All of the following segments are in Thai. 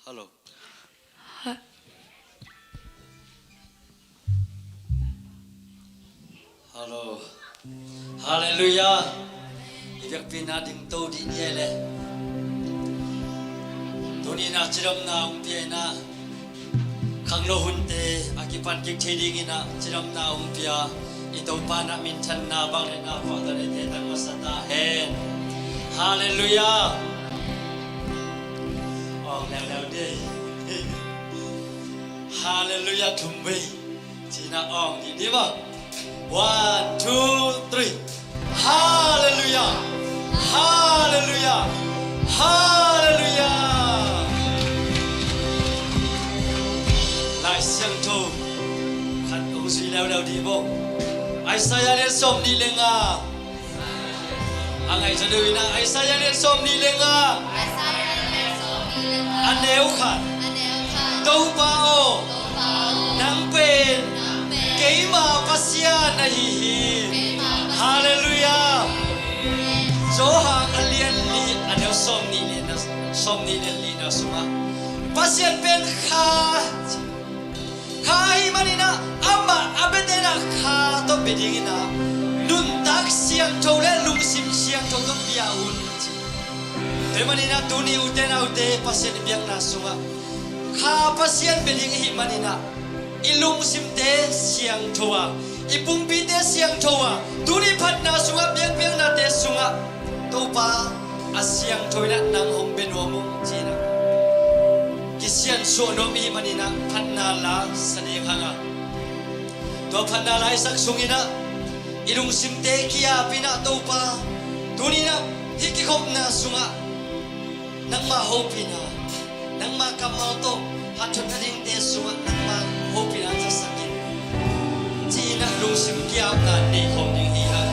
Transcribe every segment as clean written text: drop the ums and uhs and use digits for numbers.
Hello. Hello. Hallelujah. Việc pinading to di niele. Tuni na chiram na umpia na. Kanglo hunte akipan kik cheding ina chiram na umpia. Ito pa na mintan na bang na pa dare te tang masata hen. Hallelujah. Oh, leo day. Hallelujah tumbe. China ong di ba? 1, 2, 3. Hallelujah. Hallelujah. Hallelujah. Lại siang thu khát ung suy leo leo đi bộ. Isaiah lên xóm đi lên à. Anh ấy cho đôi na Isaiah lên xóm đi lên à. Anh nếu khát đâu bao nắng bền cái mà pasia này Hallelujah. Số hàng alien li anh nếu xóm đi lên li na suma pasia bền khai manina ama abedena kha to bedingina nun tak siang chole lung sim siang chole to piaun te manina tuni utena ute pasien biang na sunga kha pasien beding hi manina ilung sim te siang chowa ipung pi te siang chowa tuni phat na sunga biang biang na te sunga to pa asiang choina nang hom benwa mung china kisian so no mi manina phanna la sani khanga to phanna la isak sungina ilung simte kia pina to pa tunina hiki khop na sunga nang ma hopina nang ma kamal to hathon thading te sunga nang ma hopina sa sakin china lung sim kia na ni khom ding hi ha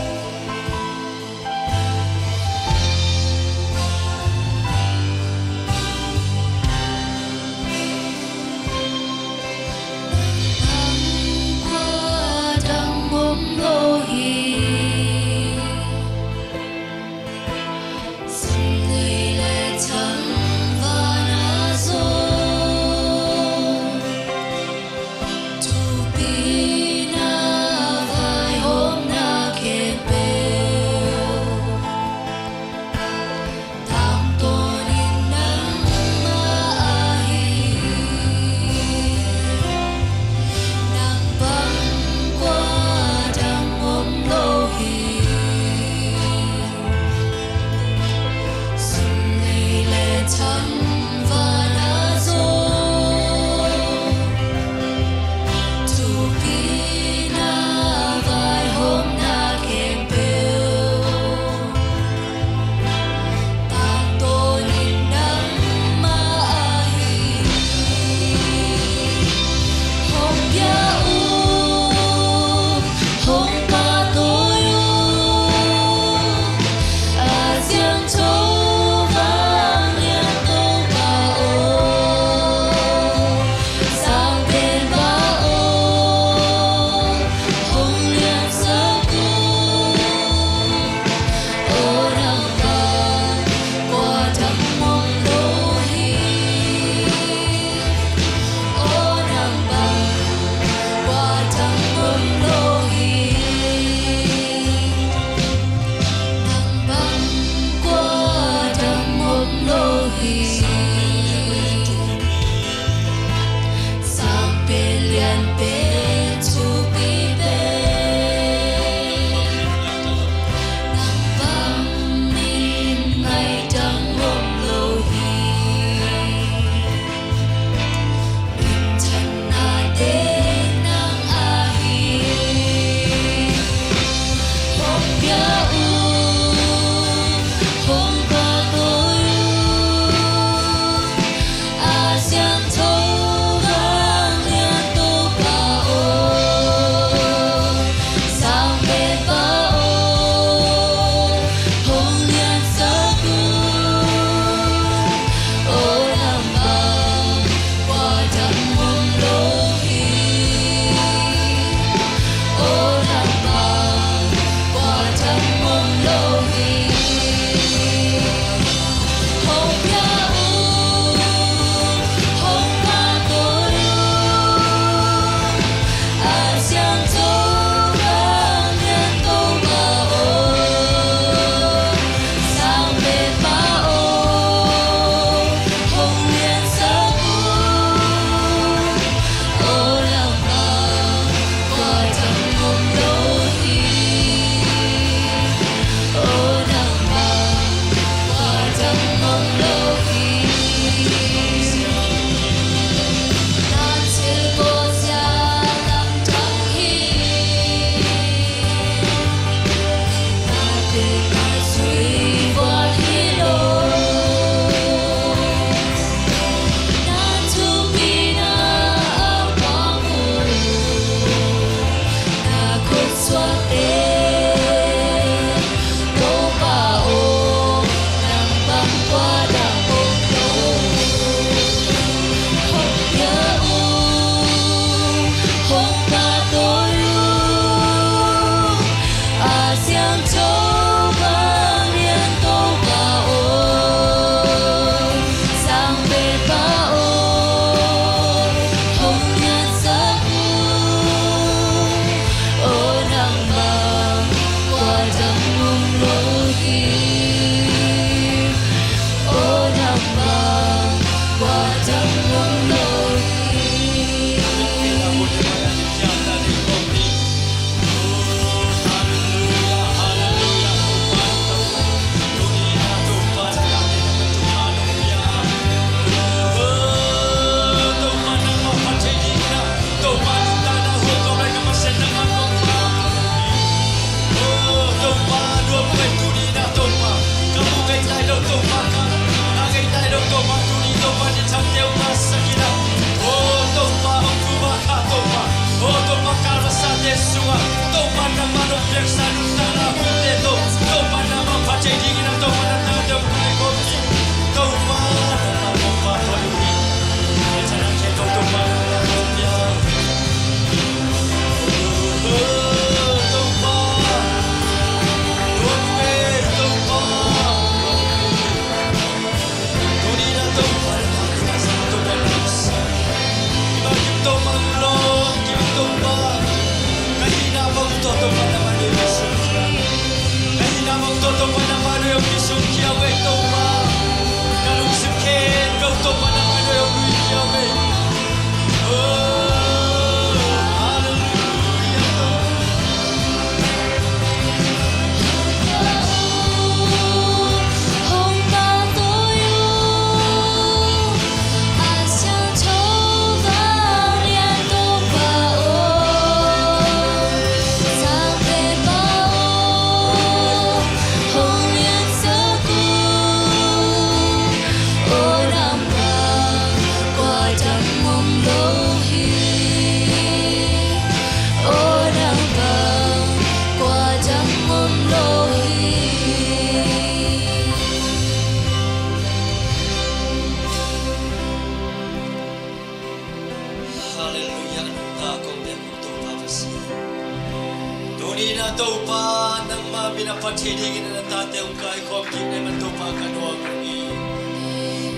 na topa nang mabinapatidingin na tate ang kay komkin ay matopa kanuang ni.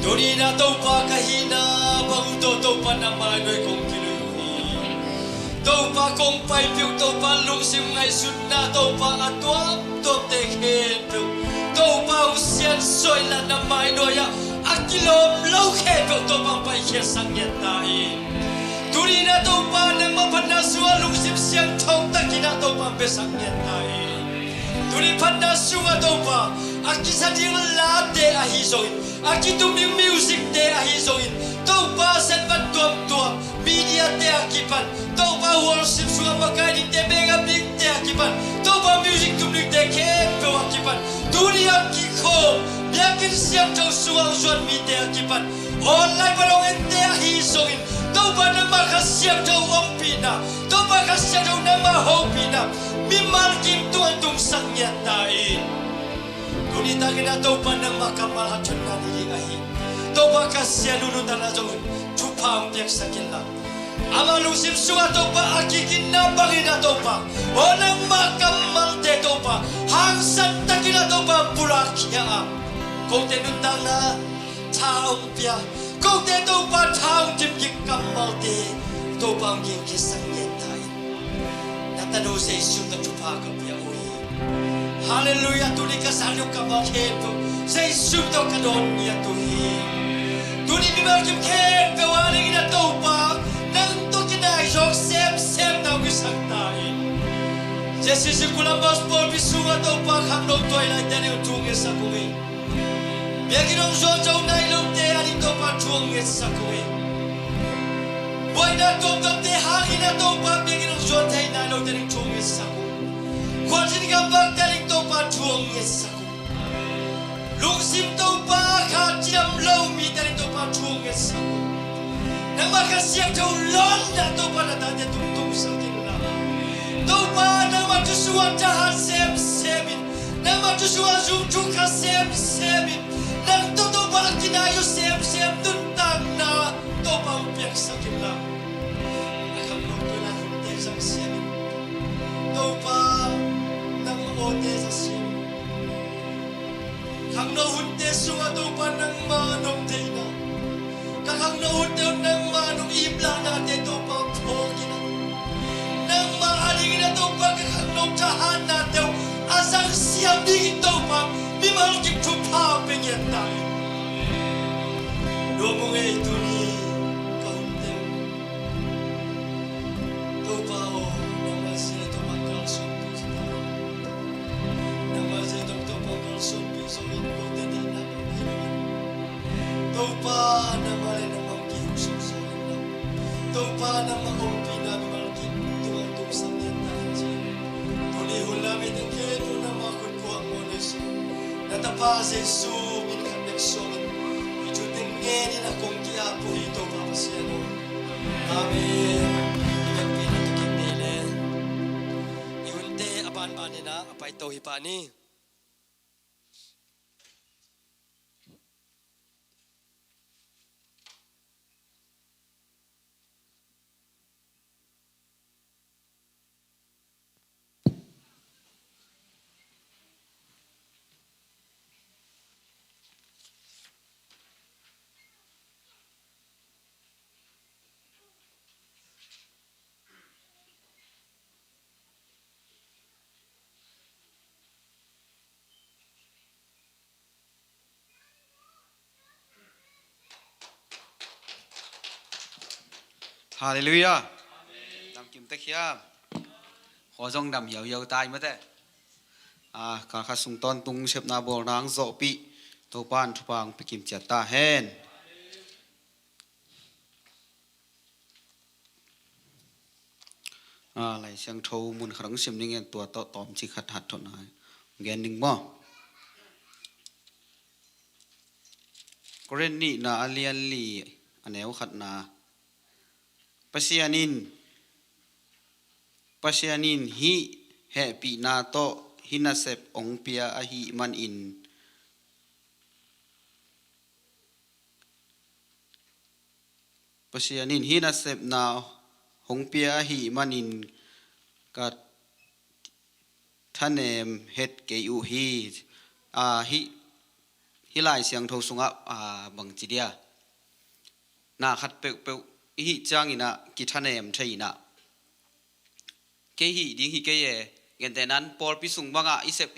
Duni na topa kahina baguto topa na manoy kong kiluni. Topa kong paipiw topa lungsim ngay sunna topa atwam top tekhen piw. Topa usian soy la na manoya akilom lokhe piw topa paikhe sangyat tayo. Duni na topa nang mapanaswa lungsim siyang tong takina topa besang yatay. Duni panaswa topa aki sading latte ahisoin. Aki tuming music te ahisoin. Topa set tuam media te akipan. Topa worship suwa makani te mega big te akipan. Topa music tuming te kepo akipan. Duni akiko biakin siyang tong suwa usuan mi te akipan. Online parong ente ahisoin. Topa na makasiyang daw ang pina. Topa kasiyang daw na mahopina. Mimalkim tuan tung sangyatain. Kunita kina topa na makamalahan na niliahin. Topa kasiyang nunutan na daw tupa ang biyak sa kila. Amalusim suwa topa akikin na bangin na topa. O nang makamalte topa. Hangsan takin na topa purakya. Kung tinundang na taong biyak. Kung te topa taong tipik kamalte, topa ang iyong kisang yentay. Natano sa isyong na tupa kapya uwi. Hallelujah, tuli ka sa anyong kamakhepo. Sa isyong daw kadoon niya tuhi. Tuli bimakim khepo, waring na topa. Nang to kinayok, sem na wisang tayo. Jesi si kulambas po, bisuwa topa, kamlong to'y na dyan yung tungis sa kuwi. Biaginong zonjaw na ilong te aling topa tuongit sa kuwi. Boy na toptop te hangin na topa biaginong zonjay na ilong taling tuongit sa kuwi. Kwansin gambang taling topa tuongit sa kuwi. Lungsim topa katinam low mi taling topa tuongit sa kuwi. Nang makasiyang taulon na topa na dati tungtung sa kinula. Topa na matusuan tahan sem-semin. Na matusuan zumtung ka sem-semin. Nang totoo kinayo sem-sem tuntang na topang piyak sa kila. Nakamlong pala hunde sa siyamin. Topa nang maote sa siyamin. Kang nahunde suwa topa nang manong dina. Kakang nahunde nang manong ibla natin topa pogi na. Nang mahaling na topa kakang nautahan natin. Asang siyam dingin topa. Mimalkim tupa pengen tayo. Domo nga ito ni kaunting. Topa o naman sila tupang kalsumpi sa tayo. Naman sila tupang kalsumpi sa inbote din na maghinuin. Topa naman rin namang kihusong sa inang. Topa naman umpi na mimalkim tuwang sa netahan siya. Tulihon namin ang keno na makutkuhang mo na siya. Natapa sa Yesu minakaneksyon. Ijutingin na kung kiapo ito papasyan. Amen. Ilang pinatukik nila. Ihunte abaan-baan nila. Apa ito hipani. Hallelujah. Nam kim te khia. Ho jong nam yau yau tai ma te. Ka kha sung ton tung sep na bol nang zo pi. To pan thu pang pi kim chat ta hen. Lai sang thâu mun khrang sim ning en tua to tom chi khat hat thon hai. Gen ning mo. Koren ni na alian li aneu khat na. Pasianin hi happy na to hinasep ong pia ahi man in pasianin hinasep na hong pia ahi man in kat ท่านเอ็มเฮ็ดเกยูฮีฮิลายเสียงโทสุงะบังจีเดียนาขัดเปลฮิจางอินะกิท่านเอ็มใช่อินะเกฮีดิ้งฮิเกยเงินแต่นั้นปอลพิสุงบังอิเซป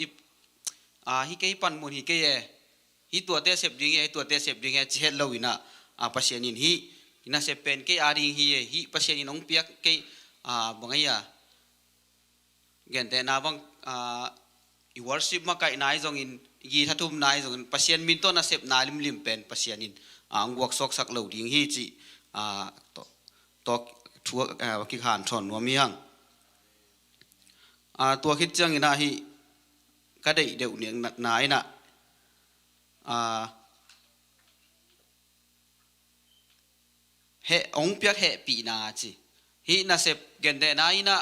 ฮิเกยปันมุนฮิเกยฮิตัวเตเซปดิ้งตัวเตเซปดิ้งเจเฮลวินะปัสยานินฮินะเซเป็นเกยอาริงฮิปัสยานินองเปียกเกยบังไงเงินแต่นาบังอีวอร์ชิปมาไกนายจงอินยีทัตุมนายจงปัสยานมินโตนะเซปนาลิมเป็นปัสยานินอังวักซอกสักเหล่าดิ้งฮิจีตัวทัวกิขานชนว่ามีหังตัวคิดจังอินะฮิก็ได้เดี๋ยวเนี่ยนายนะเฮองเปียกเฮปีนาจีฮินะเซปเกนเดนายนะ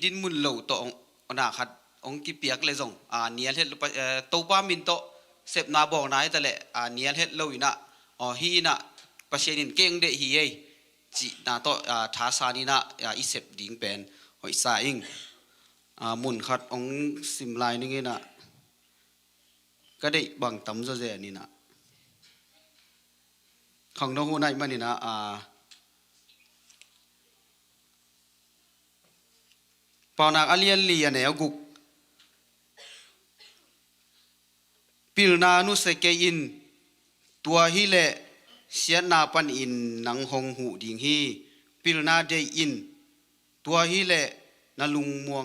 ดินมุนเหล่าตัวองนาขัดองกิเปียกเลยจงเนียนเฮ็ดตัวป้ามินโตเซปนาบอกนายแต่ละเนียนเฮ็ดเหล่าอินะฮินะปัจเจนินเก่งเดฮีจีนาโตท้าสานีนะอิเซปดิ้งเป็นหอยสาอิงมุนขัดองสิมลายนี่ไงนะก็ได้บังตำเจนี่นะของน้องหูนายมันนี่นะปานักอเลียนเลียนเนี่ยกุกปิลนานุเสกอินตัวฮิเลเสียนาปันอินนังหงหูดิ่งฮีปิลนาเดอินตัวฮิเลนาลุงม่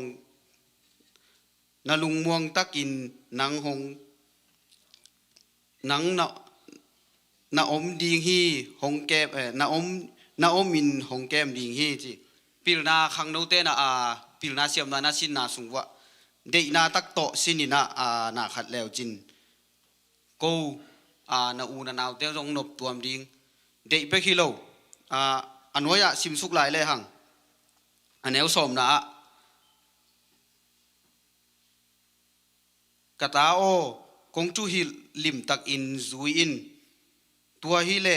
วงตักินนังหงนังนาอมดิ่งฮีหงแก้มนาอมมินหงแก้มดิ่งฮีจีปิลนาขังโนเตนะปิลนาเสียมนาสินนาสุงวะเดนาตักโตสินินะนาขัดแล้วจินกูนาอูนานาวเตจงนบตัวมดิ่งเดไปคิโลอันวะยะสิมสุกหลายเลยหังอันเอวสมนะกตาโอกงจูฮิลิมตักอินซุยอินตัวฮิเล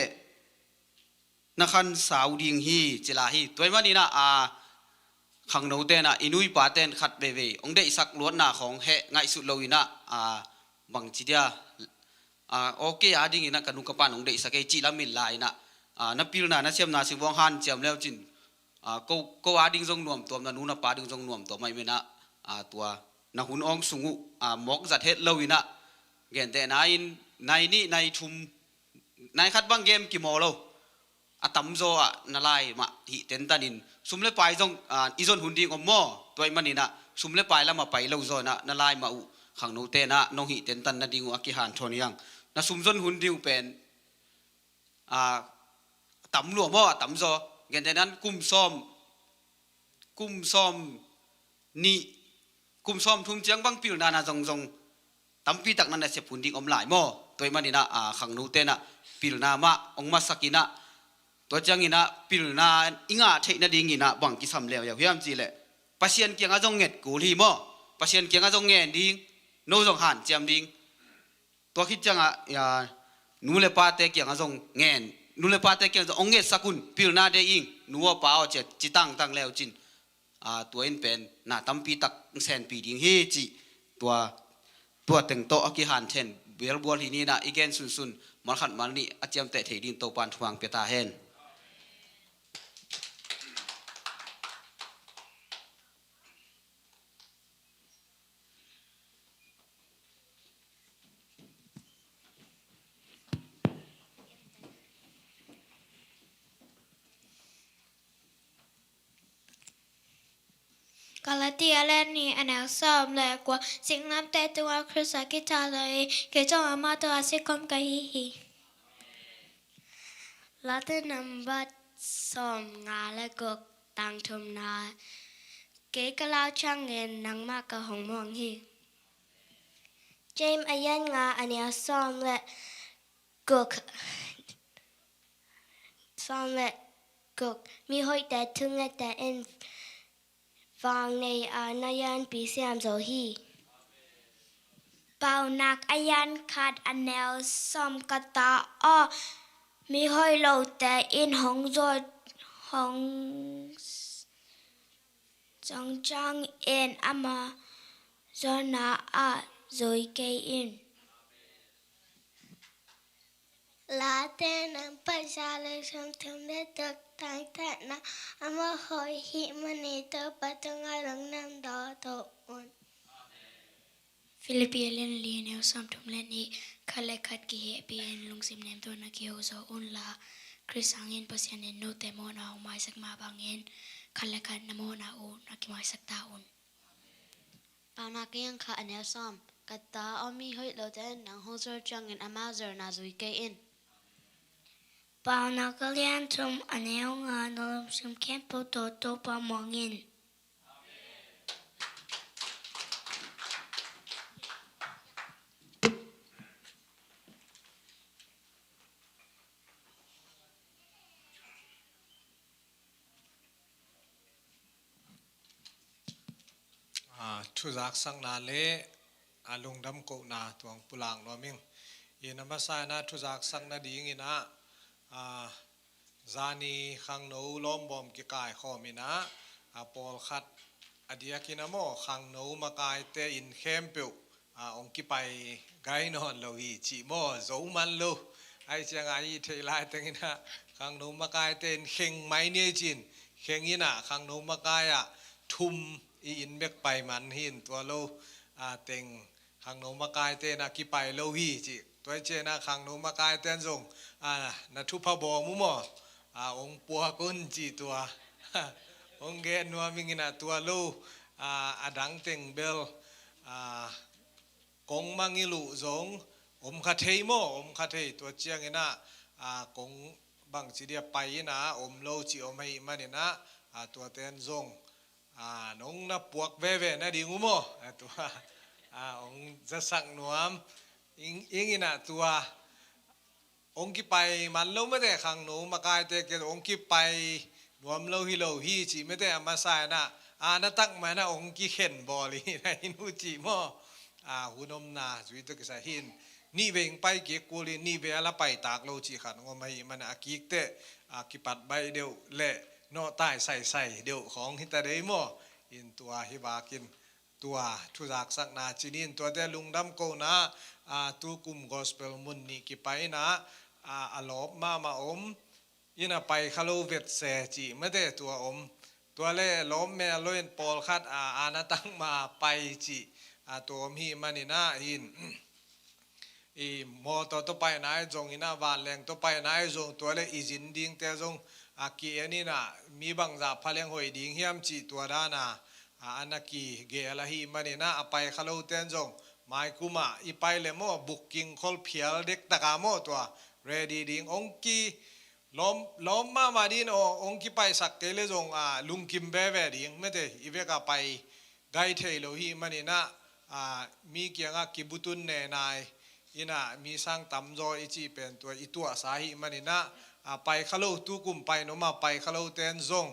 นักขันสาวดิ่งฮีจิลาฮีตัวมันนี่นะขังโนเตนะอินุยปาเตนขัดเบเวองเดสักล้วนนาของเฮง่ายสุดเลยนะบังจิเดียโอเคดิ่งนะกันนุกปันองเดสักจิลามิลไลนะนับพิลนะนับเสียมนาสิวงฮันเจียมแล้วจินก็ดิ่งจงนวมตัวนั้นนู้นปาดิ่งจงนวมตัวไม่เมนะตัวนักหุ่นองสุงหมอกจัดเฮ็ดเลยนะเงินแต่นายนี่นายทุมนายคัดบังเกมกี่โมโลตั้มโซนาลายมาหิเต็นตันินสุมเล่ไปจงอีจนหุ่นดีกว่าหม้อตัวมันนี่นะสุมเล่ไปแล้วมาไปเล่าโซนะนาลายมาอุขังโนเตนะน้องหิเต็นตันนาดิงอักขิหันชนยังนะสุมจนหุ่นดีเป็นตั้มหลวงหม้อตั้มโซเงินแต่นั้นกุมซ้อมนี่กุมซ้อมทุ่งเจียงบังปิวนาจงตั้มปีตักนั้นเสียหุ่นดีอมหลายหม้อตัวมันนี่นะขังโนเตนะปิวนามาองมาสักินะตัวจังอินะปิลนาอิงาเทนดิ่งอินะบังกิสำเลียวอย่างพยายามจีเลยปัสยานเกียงอาจงเงดกูลีโมปัสยานเกียงอาจงเงดดิ่งโนจงหันเจียมดิ่งตัวคิดจังนูเลปาเตเกียงอาจงเงนนูเลปาเตเกียงอาจงเงดสักุนปิลนาเดอิงนัวป้าเอาเจ็ดจิตังแล้วจินตัวอินเป็นน่าตั้มปีตักเซนปีดิ่งเฮจิตัวเต็งโตอกิหันเทนเบลบัวที่นี่นะอีเกนซุนมันขัดมันนี่อาเจียมเตะเทดินโตปานทวงเปตาเฮนกาลาเทียและนี่อันเอาซ้อมแลกว่าสิ่งน้ำแต่ตัวคริสกิตาเลยเกจงอามาตัวสิคมกะฮีลาเตนัมบัดซ้อมงาและกกตังทุมนาเกกะลาวช่างเงินนังมากกะหงมองฮีเจมอายันงาอันเอาซ้อมและกกมีหอยแต่ถึงแต่เอ็นฟังในนายันปีเสียมโซฮีเป่านักอายันขาดอันแนวซอมกตาอ้อมีห้อยโลแต่อินหงโจหง trong trang en ama zona a rồi cây in lá tên ang pasal som thum de tok tang ta na ama hoi hi mani to patunga lang nam do to un Philippinen lineo som thum len hi khale khat ki he pin lungsim nem to na ki ho zo un la Chris angin pasian en no te mo na mai sak ma bangin khale khat na mo na u na ki mai sak ta un Pana kiyang ka anel som kata omi hoi lo ten nang hoser chang in amazer na zui ke in Bao na kalian tum aneo nga no sim kempo to pa mongin thu giác sang na le alung dam ko na tuang pulang lo ming ina masai na thu giác sang na ding ina zani khang no lom bom ki kai kho mina pol khat adia kinamo khang no makai te in khem pe ong ki pai gai non lo hi chi mo zo man lo ai chang ai thei lai teng ina khang no makai te in kheng mai ne chin kheng ina khang no makai thum in mek pai man hin tua lo teng khang no makai te na ki pai lo hi chi toy che na khang no makai ten zong na thu pa bo mu mo ong pua kun chi tua ong ge no mingina tua lo adang teng bel kong mangilu zong kha thei mo kha thei tua chiang ina kong bang chi dia pai na lo chi hai manina tua ten zong nong na puak ve na ding mo tua ong za sang nuam ina tua ong ki pai man lo ma de khang no ma kai te ke ong ki pai nuam lo hi chi me te ma sai na na tak ma na ong ki khen bo li na inu chi mo hunom na zui to ki sa hin ni veng pai ke ko li ni ve ala pai tak lo chi khan ngom hai man ki te ki pat bai deu le no tai sai deu khong hi ta dei mo in tua hi ba kin tua thu jak sak na chinin tua te lungdam ko na tu kum gospel mun ni ki pai na alop ma ina pai khalo vet se chi ma de tua tua le lom me loin pol khat ana tang ma pai chi to hi manina hin mo to pai nai jong ina van leng to pai nai jong to le izin ding te jong ki ani na mi bang za phaleng hoi ding hiam chi to da na anaki ge la hi manina apai khalo ten jong mai kuma i pai le mo booking khol phial dek taka mo to ready ding ong ki lom ma din ong ki pai sak ke le jong lung kim be ve ding me te i ve ka pai gai thei lo hi manina mi kyanga kibutun ne nai ina mi sang tam zo i chi pen to i tua sa hi manina pai khalo tu kum pai no ma pai khalo ten zong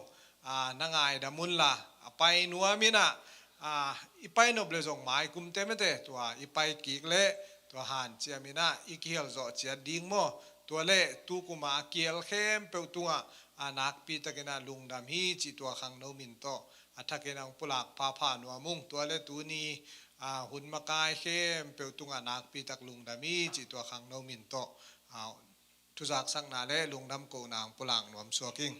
nangai da mun la pai nuamina ipai no ble zong mai kum te me te to ipai ki le to han chiamina ikiel zo chia ding mo to le tu kuma kiel khem pe tunga anak pi takena lungdam hi chi to khang no min to athakena pulak pha nuamung to le tu ni hun makai khem pe tunga nak pi tak lungdami chi to khang no min to thu jak sang na le lungdam ko nang pulang nuam suaking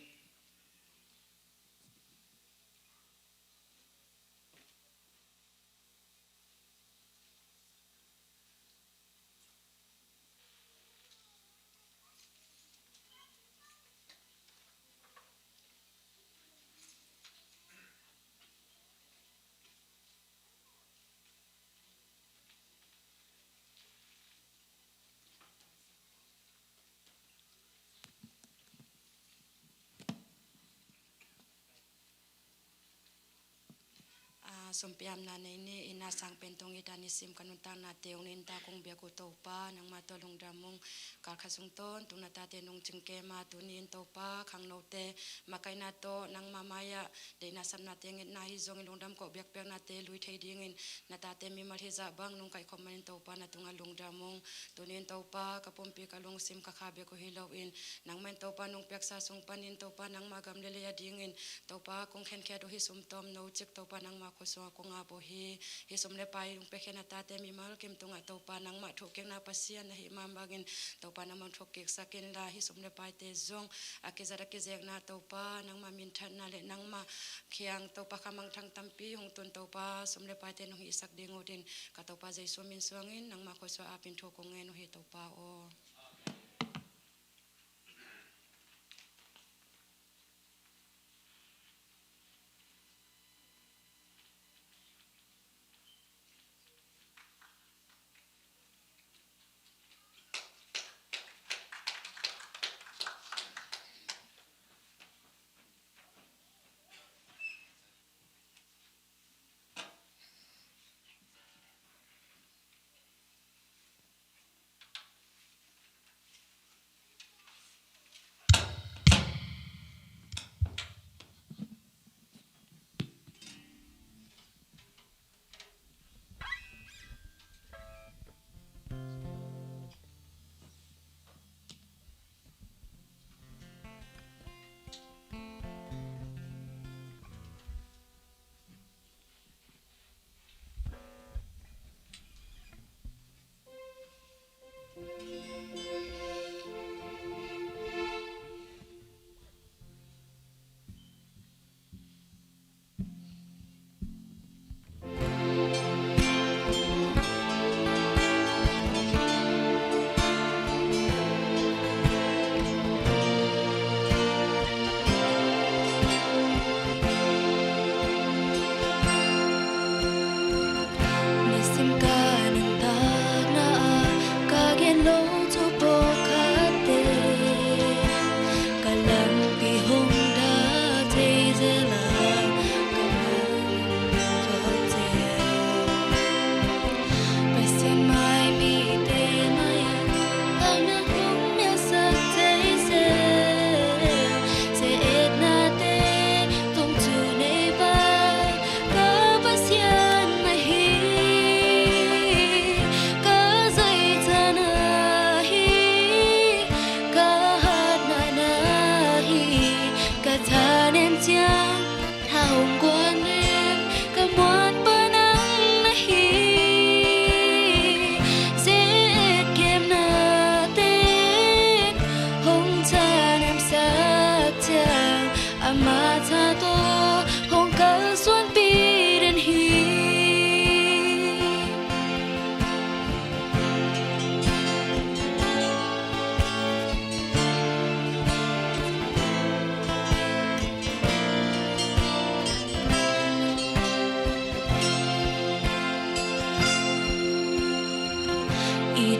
สมเปียมนาในนี้อินาสังเป็นตรงอิตานิสิมกันุตังนาเตียวนินตาคงเบียกุโตปานังมาตัวลงดามุงการขสุงต้นตุนาตาเตนงจึงเกมาตุนินโตปาขังโนเตมาไกนาโตนังมามายะเดนาสัมนาเตงินนาฮิจงลงดำกบเบียกเปียกนาเตลุยเทดิงินนาตาเตมีมาเทจะบังนุงไก่คอมมันโตปานาตุงลงดามุงตุนินโตปากระปมปีกะลงซิมกะคาเบียกุฮิโลอินนังมันโตปานุงเปียกซาสุงปานินโตปานังมากำเลเลยดิงินโตปาคงเข็นแค่ดูฮิสุมตอมโนจิกโตปานังมาโคสวกงอาโบฮีฮิสมเลไปลุงเปเขนาตาเตมีมาลเกมตุงะโตปานังมาถูกเกงนาปัสเซียนนะฮิมามบากินโตปานังมันถูกเกกสักินลาฮิสมเลไปเตจงอากิจระกิเจกนาโตปานังมามินทันนาเลนังมาเคียงโตปาคามังทังตัมปีหงตุนโตปาสมเลไปเตนงอิสักดิงอดินกะโตปาใจสวมินสวงินนังมาโคสวอาปินโทกงเงนฮิโตปาโอ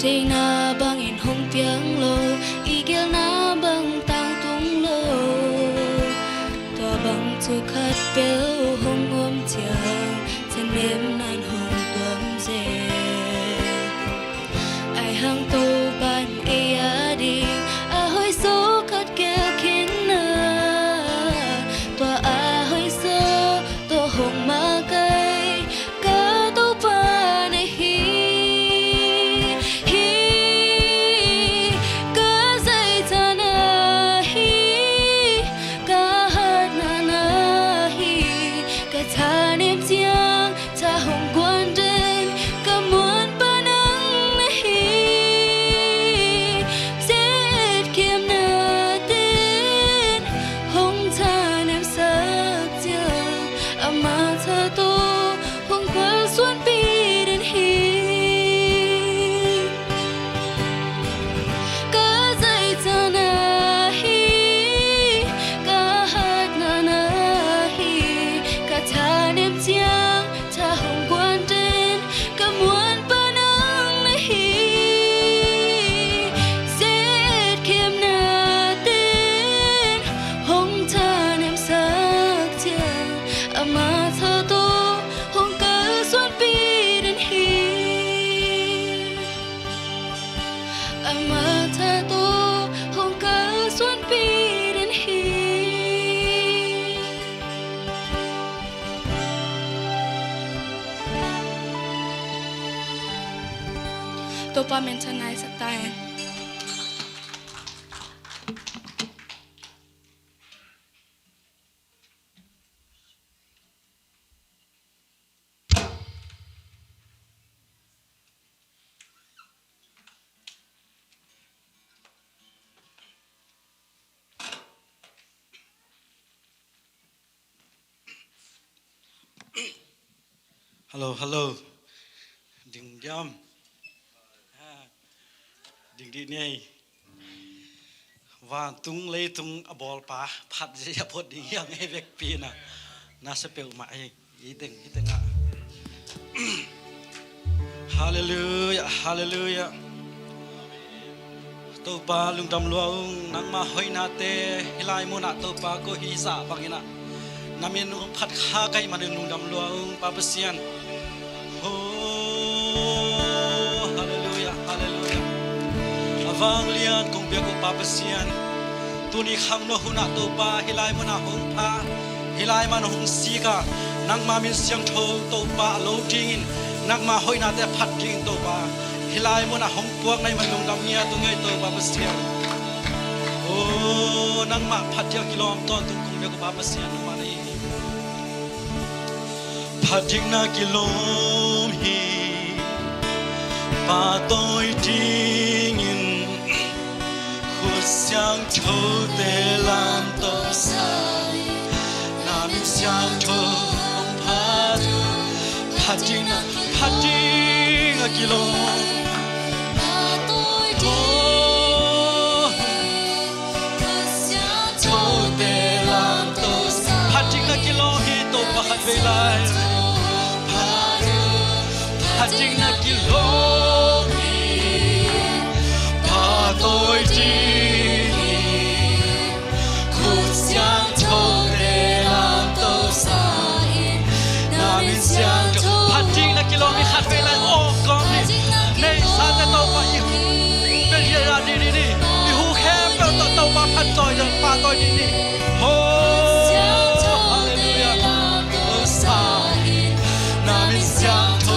đây na bang in hong piang lo igel na bang tang tung lo tua bang chu khat pel hong om chiang chen mem nan hong tuam je ai hang to ban e a di a hoi so khat kel kin na tua a hoi so to hong ma kai ka to pa ne hi hi to pa mentionai satai Hello, đừng dâm, đừng đi này, và tung lấy tung ball pa, phát ra bớt đi yang hay việc pin à, nasa pel mãi, ý từng à, Hallelujah, tàu pa lung đam luang, nang ma hoi na te, hilai mo na tàu pa ko hisa bangina, namin nung phát kha kay man lung đam luang pa besian. Oh, hallelujah. Avang lian kong biya ko papasian. Tuni khang no huna to pa hilai mo na hong pa. Hilai man hong sika. Nang mamin siyang to pa lo dingin. Nang ma hoy na te phat ding to pa. Hilai mo na hong puak ngay man lung dam niya to ngay to papasian. Oh, nang ma phat ya kilom ton tung kong biya ko papasian no man ai. Phat ding na kilom hi. Và tôi ingin khuất sang châu để làm tôi sai nam sang châu ông phát chính ở kilo châu để làm tôi phát chính ở kilo hi tôi phát về lại phát chính ở kilo tôi chỉ khúc sáng châu để làm tôi sai nam in sáng châu phát chính là kilo mi khát về lại ô con đi này sao ta tàu pa yêu bây giờ là đi đi đi hu khem bao tàu pa phát rồi rồi pa tôi đi đi hallelujah tôi sai nam in sáng châu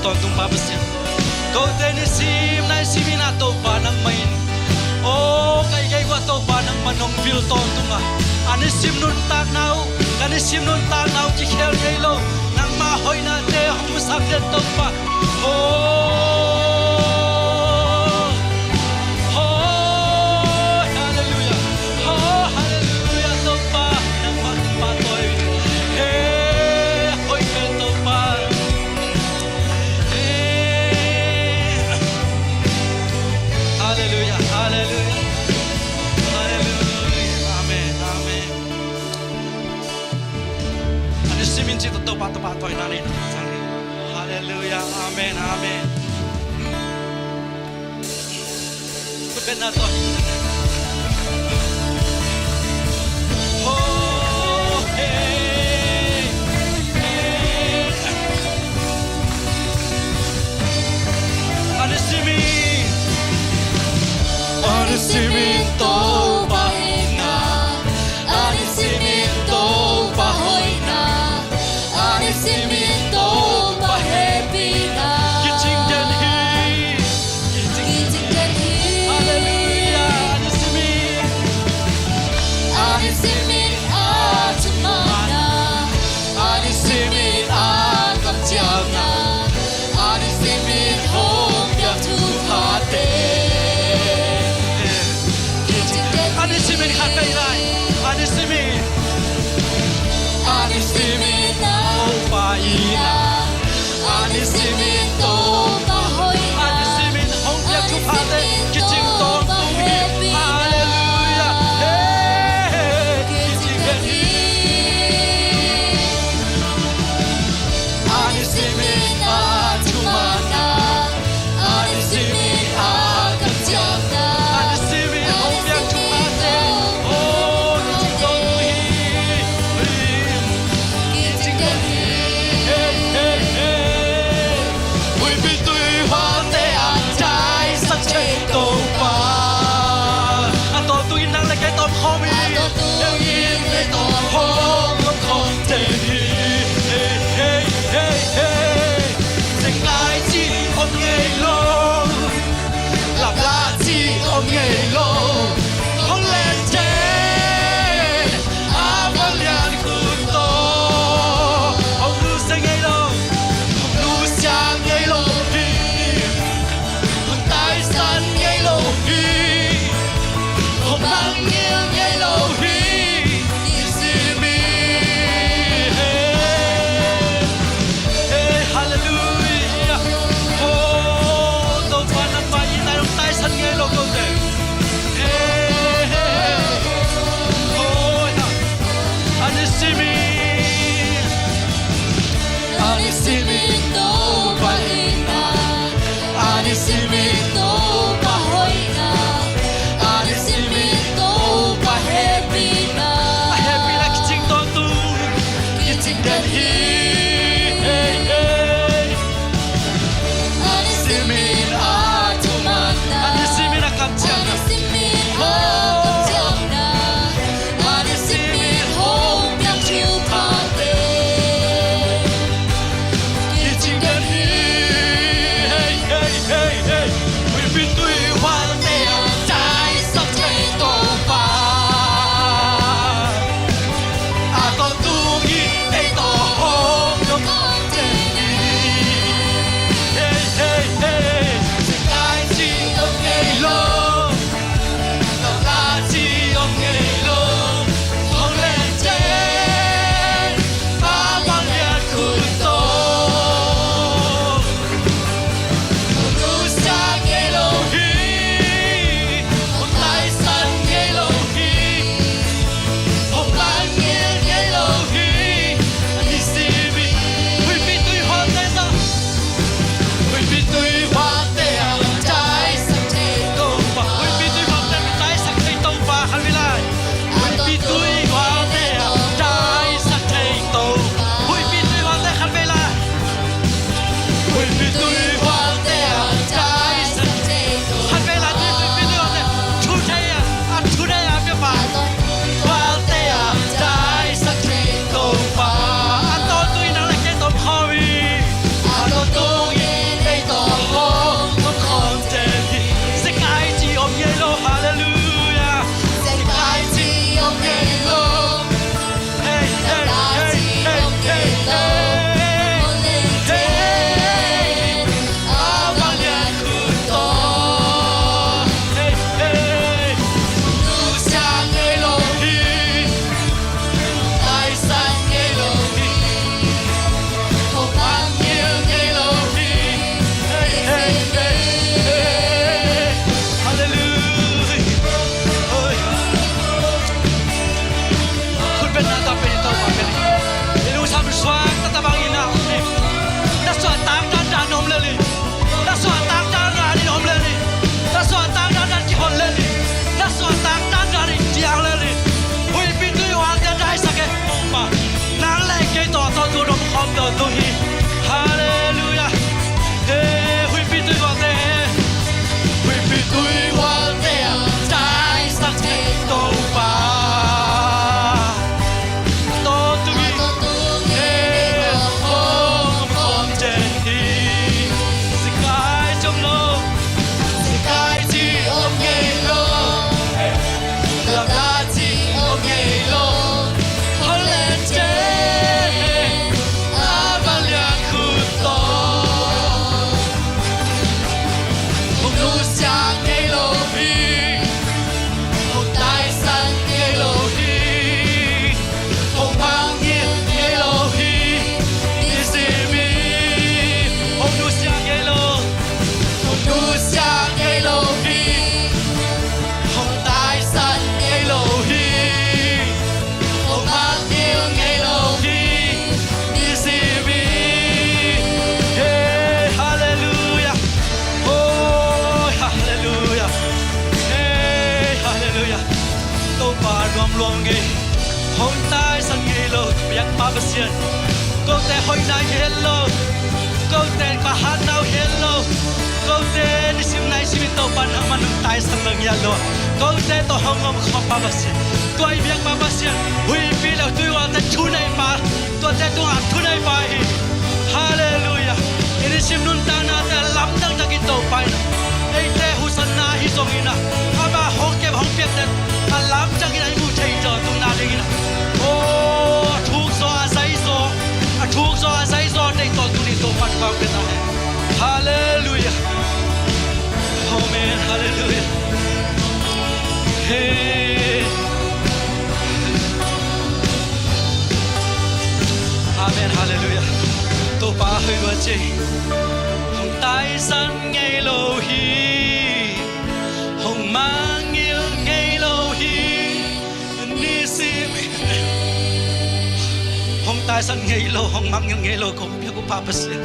ton tung pa besim ko te ni sim nai simina to pa nang main o kai wa to pa nang manong vil ton tunga ani sim nun tak nau kani sim nun tak nau chi khel nei lo nang ma hoina te hom sak den to pa o Toy na rin sangi hallelujah amen amen ben na to oh hey anisimi to bahina anisimi to bahoina Simito pahepina Kiching den hi Kiching den hi Hallelujah Anisimin atumana Anisimin akamtiana Anisimin hom yatumate Kiching den hi Anisimin hatairai Anisimin Paina Anisimin to pahoina Anisimin hong yak tu phate kiching to hi hallelujah hey kiching hi Anisimin atumana Anisimin akamtiana Anisimin hong yak tu phate oh kiching to hi kiching hi tung hi hallelujah hey hui pi tu wa te hui pi tu wa te trái sắc thế tô ba tô tu hi hey hong hong trên hi sự cái trong lô sự cái chi ôm nghe lô làm ra chi ôm nghe lô hôn lên trên á bao liang khu to một nụ sáng nghe lô hi một tai sân nghe lô hi một mang nghiêng nghe lô hi đi xì mi một nụ sáng nghe lô một nụ sáng nghe lô hi một tai sân nghe lô hi một mang nghiêng nghe lô hi đi xì mi hey hallelujah oh hallelujah hey hallelujah tô ba rong nghe hong tai sân nghe lô biak pa ba sian câu te hoi nai hello câu te ka han nau hello câu te ni sim nai sim to pan ha man tai sang leng ya lo câu te to hong ngom kho pa ba sian toi biak pa ba sian hui pi lo tui wa te chu nai pa to te tu a thu nai pa hi hallelujah ini sim nun ta na te lam dang ta ki to pai na ei te hu san na hi song ina aba hong ke hong piak te a lam chang ina mu thei to tu na ding ina oh thuk so a sai so a thuk so a sai so te to tu ni to pat pa ke ta hai hallelujah amen hallelujah hey amen hallelujah tô pa hơi qua chi hồng tai san ngay lô hi hồng mang yêu ngay lô hi ni sim hồng tai san ngay lô hồng mang yêu ngay lô không biết có pa pa sin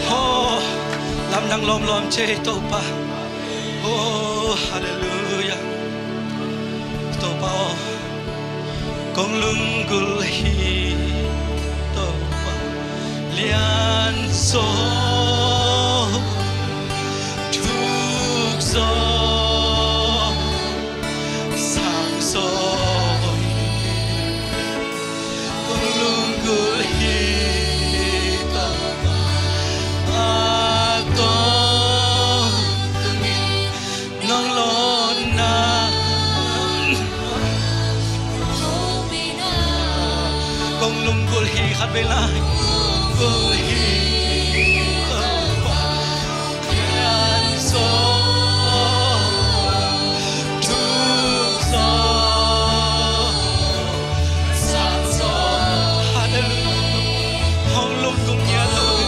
oh làm năng lom chê tô pa oh hallelujah tô pa con lưng gul hi tô pa lian so thuk so sang so con lưng gul hi tô pa to nang lo na con lung gul hi khát về lại gul hi yan so thuk so sang so hallelujah hong lung cùng nhà tôi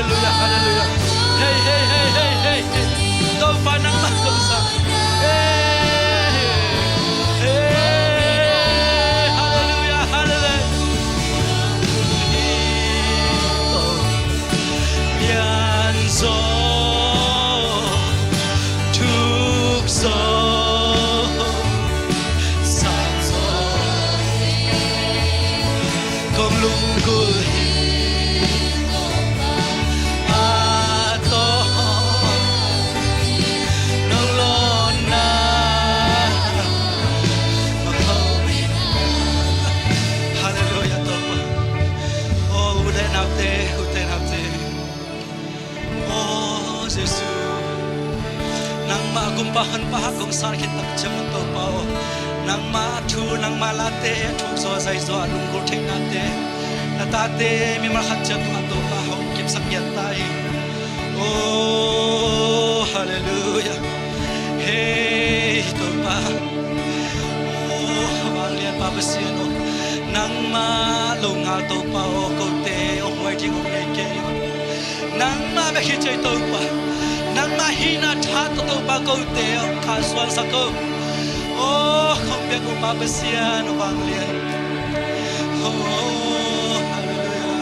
hallelujah hallelujah hey hey hey hey hey tàu pa nang ma kong sa hey hey hallelujah hallelujah yan so tuk so san so kong lung kul Kumpahan pahakong sakit tak jaman to pao nang matu nang malate thuk so sai so lungkur thei nate natate mi marhat chat ma to pa ho kip sakyan tai oh hallelujah hey to pa oh balian pa besiano nang ma longal to pao ko te o hoi jing o leke nang ma me khi chei to pa nang mahina that to ba ko te kha swan sa ko oh không biết ko ba besian o bang lian oh hallelujah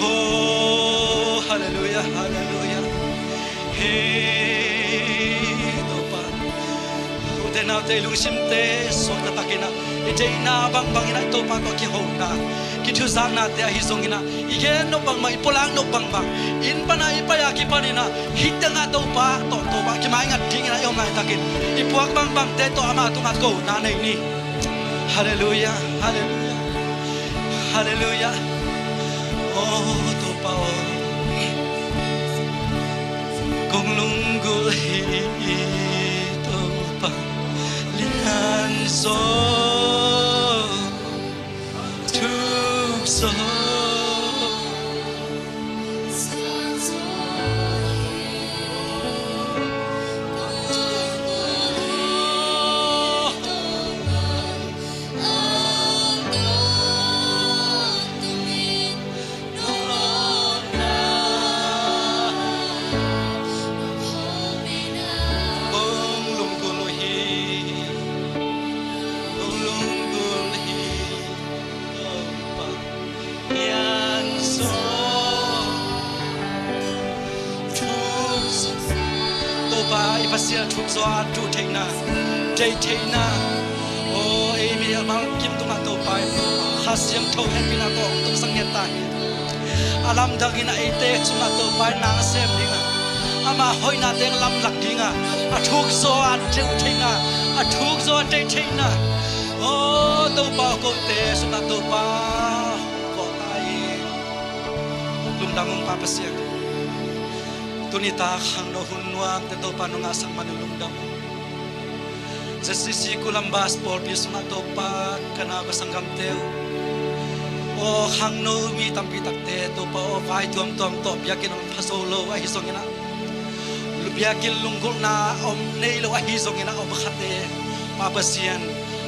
oh hallelujah hallelujah hey to pa o te na te lung sim te so ta takina e te na bang bang ina to pa ko ki ho na ki thu sang na te hi song ina igen no bang mai polang no bang bang in pana ipaya ki panina hitanga to pa ki mai ngat ding na yong ngai takin ipuak bang bang te to ama tu ngat ko na nei ni hallelujah hallelujah hallelujah oh to pa kong lung gul hi to pa lian so tuk so Pasia thuk so tu theina dei theina o emi amal kim tu ma to pai khasiam tho hen bina ko tu sanget ta alam dagina ite chuna to pai na sem dinga ama hoina teng lam lak dinga a thuk so a tu theina a thuk so dei theina o to pa ko te suna to pa ko tai lum damung pa pasia tunita khang no hunwam te to panunga sang manulung dam jasisi kulambas por pisuna to pa kana basanggam teu o khang no mi tampi takte to pa o vai tuam tuam to biakin on phasolo a hi songina lubiakin lungkul na om nei lo a hi songina om khate papasian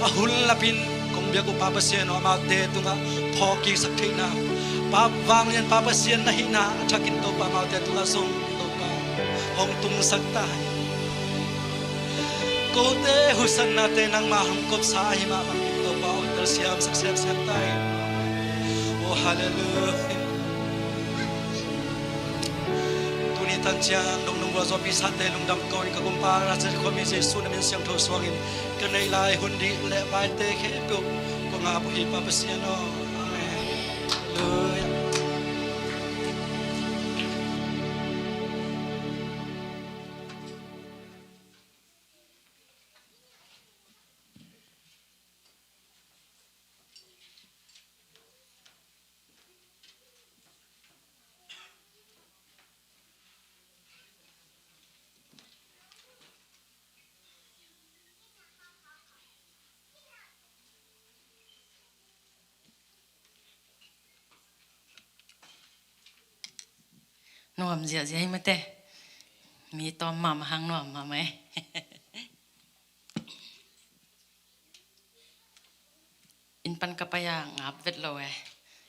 a hul lapin kombia ko papasian o ma te tunga phoki saktheina pa wanglian papasian na hina thakin to pa ma te tunga song hong tung sakta ko te husan na te nang maham kop sa hi ma mang to pa ol siam sak siam siam tai oh hallelujah tuni tan chiang dong nong wa zo pi sa te lung dam ko ka kum pa ra se ko mi se su na min siam tho swangin ka nei lai hun di le bai te khe pu ko nga bu hi pa pa siano amen hallelujah Nuam zia zia hi mate mi tom mam hang nuam ma me in pan kapaya ngap vet lo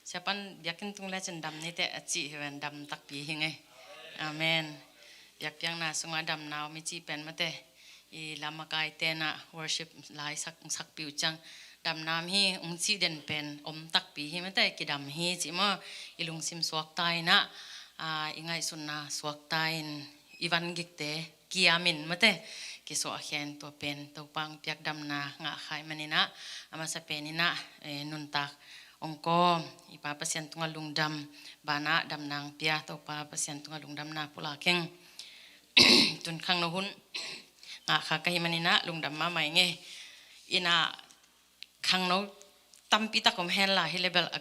siapan biakin tung le chen dam ni te chi hewan dam tak pi hingai amen biak piang na sunga dam naw mi chi pen ma te i lamakai te na worship lai sak piu chang dam nam hi ung chi den pen om tak pi hi ma te ki dam hi chi mo ilung sim suak tai na ingai sun na suak tai in iwan gik te kiamin ma te ki so hian to pen to pang piak dam na nga khai manina ama sa penina nun tak ongko ipa pasien tunga lungdam bana dam nang pia to pa pasien tunga lungdam na pula keng tun khang no hun nga kha kai manina lungdam ma mai nge ina khang no tampi ta kom hen la hi level a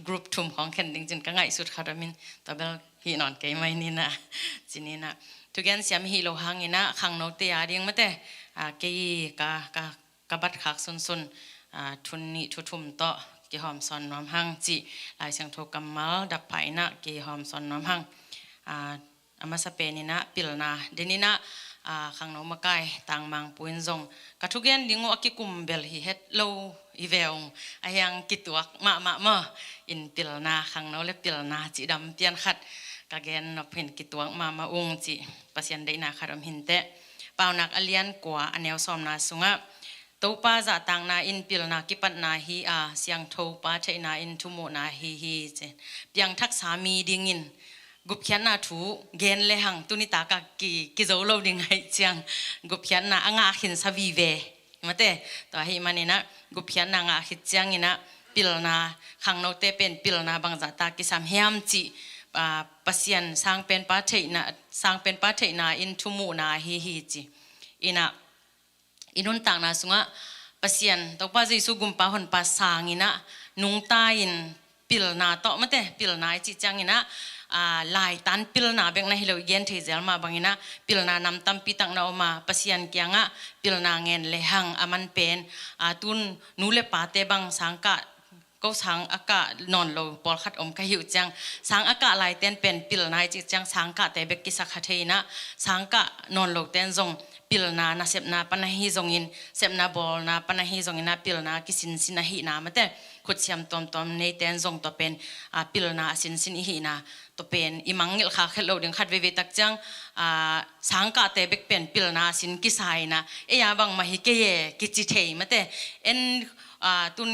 group thum khong khen ding jin ka ngai sut kharamin to bel hi non kai mai ni na chinina tugen siam hi lo hangina khang no te ya ding mate ke ka bat khak sun thun ni thu thum to ki hom son nom hang chi lai sang tho kamal dap paina ki hom son nom hang ama sa penina pilna denina khang no makai tang mang puin zong kathugen dingo akikum bel hi het lo i veong ayang kituak ma in pilna khang no le pilna chi dam pian khat kagen no phin kituak ma ung chi pasien deina kharam hinte paunak alian kwa aneu som na sunga topa za tang na in pilna kipat na hi siang tho pa theina in thumo na hi che piang thak sami dingin gup khian na thu gen le hang tunita ka ki zo lo ding hai chiang gup khian na anga khin savi ve mate to hi manina gup khian na nga khit chiang ina pilna khang no te pen pilna bang za ta ki sam hiam chi pasien sang pen pa theina in thumo na hi chi ina inun tang na sunga pasien to pa jesu gum pa hon pa sangina nung ta in pilna to mate pilna chi changina lai tan pilna bek na hilo gen the zelma bangina pilna nam tam pitang na oma pasien kyanga pilna ngen lehang aman pen tun nule pate bang sangka ko sang aka non lo pol khat om ka hiu chang sang aka lai ten pen pilna chi chang sangka te bek ki sakha theina sangka non lo ten zong pilna na sepna panahi zongin sepna bol na panahi zongina pilna kisin sinahi na mate khutsiam tom nei ten zong to pen pilna sin hi na to pen imangil kha khelo ding khat ve tak chang sangka te bek pen pilna sin ki sai na e ya bang ma hi ke ye ki chi thei mate en tun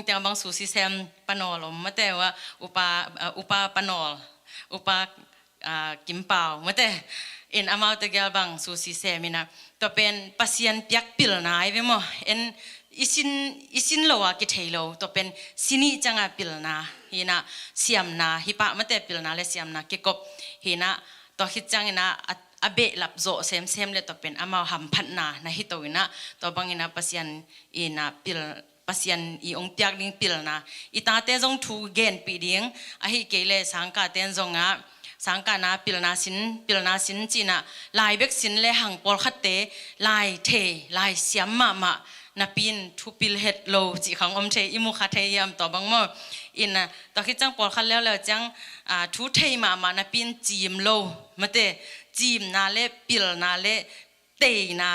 te bang su si sem panol mate wa upa panol upa kimpao mate in amau te gal bang su si semina to pen pasien piak pilna ai ve mo en isin lowa ki thailo to pen sini changa pilna hina siamna hipa mate pilna le siamna ki kop hina to hit changina abe lap zo sem le to pen amau ham phatna na hitoina to bangina pasien ina pil pasien i ong piak ding pilna ita te jong thu gen pi ding a hi kele sangka ten zonga sangka na pilna sin china lai bek sin le hang pol khatte lai the lai siam ma na pin thu pil het lo chi khang om the imu kha the yam to bang mo in to khi chang pol khat le chang thu thei ma na pin chim lo mate chim na le pil na le te na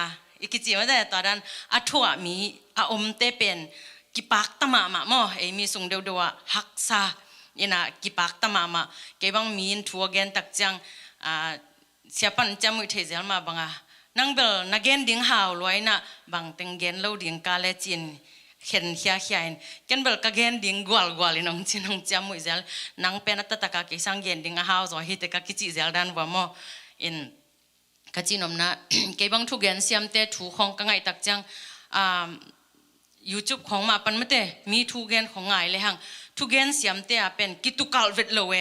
ikichi ma da to dan a thua mi a om te pen ki pak ta ma mo e mi sung deu dewa hak sa ina ki pak ta ma ke bang min thu again tak chang siapan chamui the zel ma banga nang bel na gen ding haw loina bang teng gen lo ding ka le chin khen hiain ken bel ka gen ding gwal inong chinong chamui zel nang pen ta ka ki sang gen ding a haw zo hi te ka ki chi zel dan wa mo in ka chinom na ke bang thu gen siam te thu khong ka ngai tak chang YouTube ของมาปันมะเตมีทูเกนของไงเลยหังทูเกนเสียมเตะเป็นกิตุกัลเวทโลเว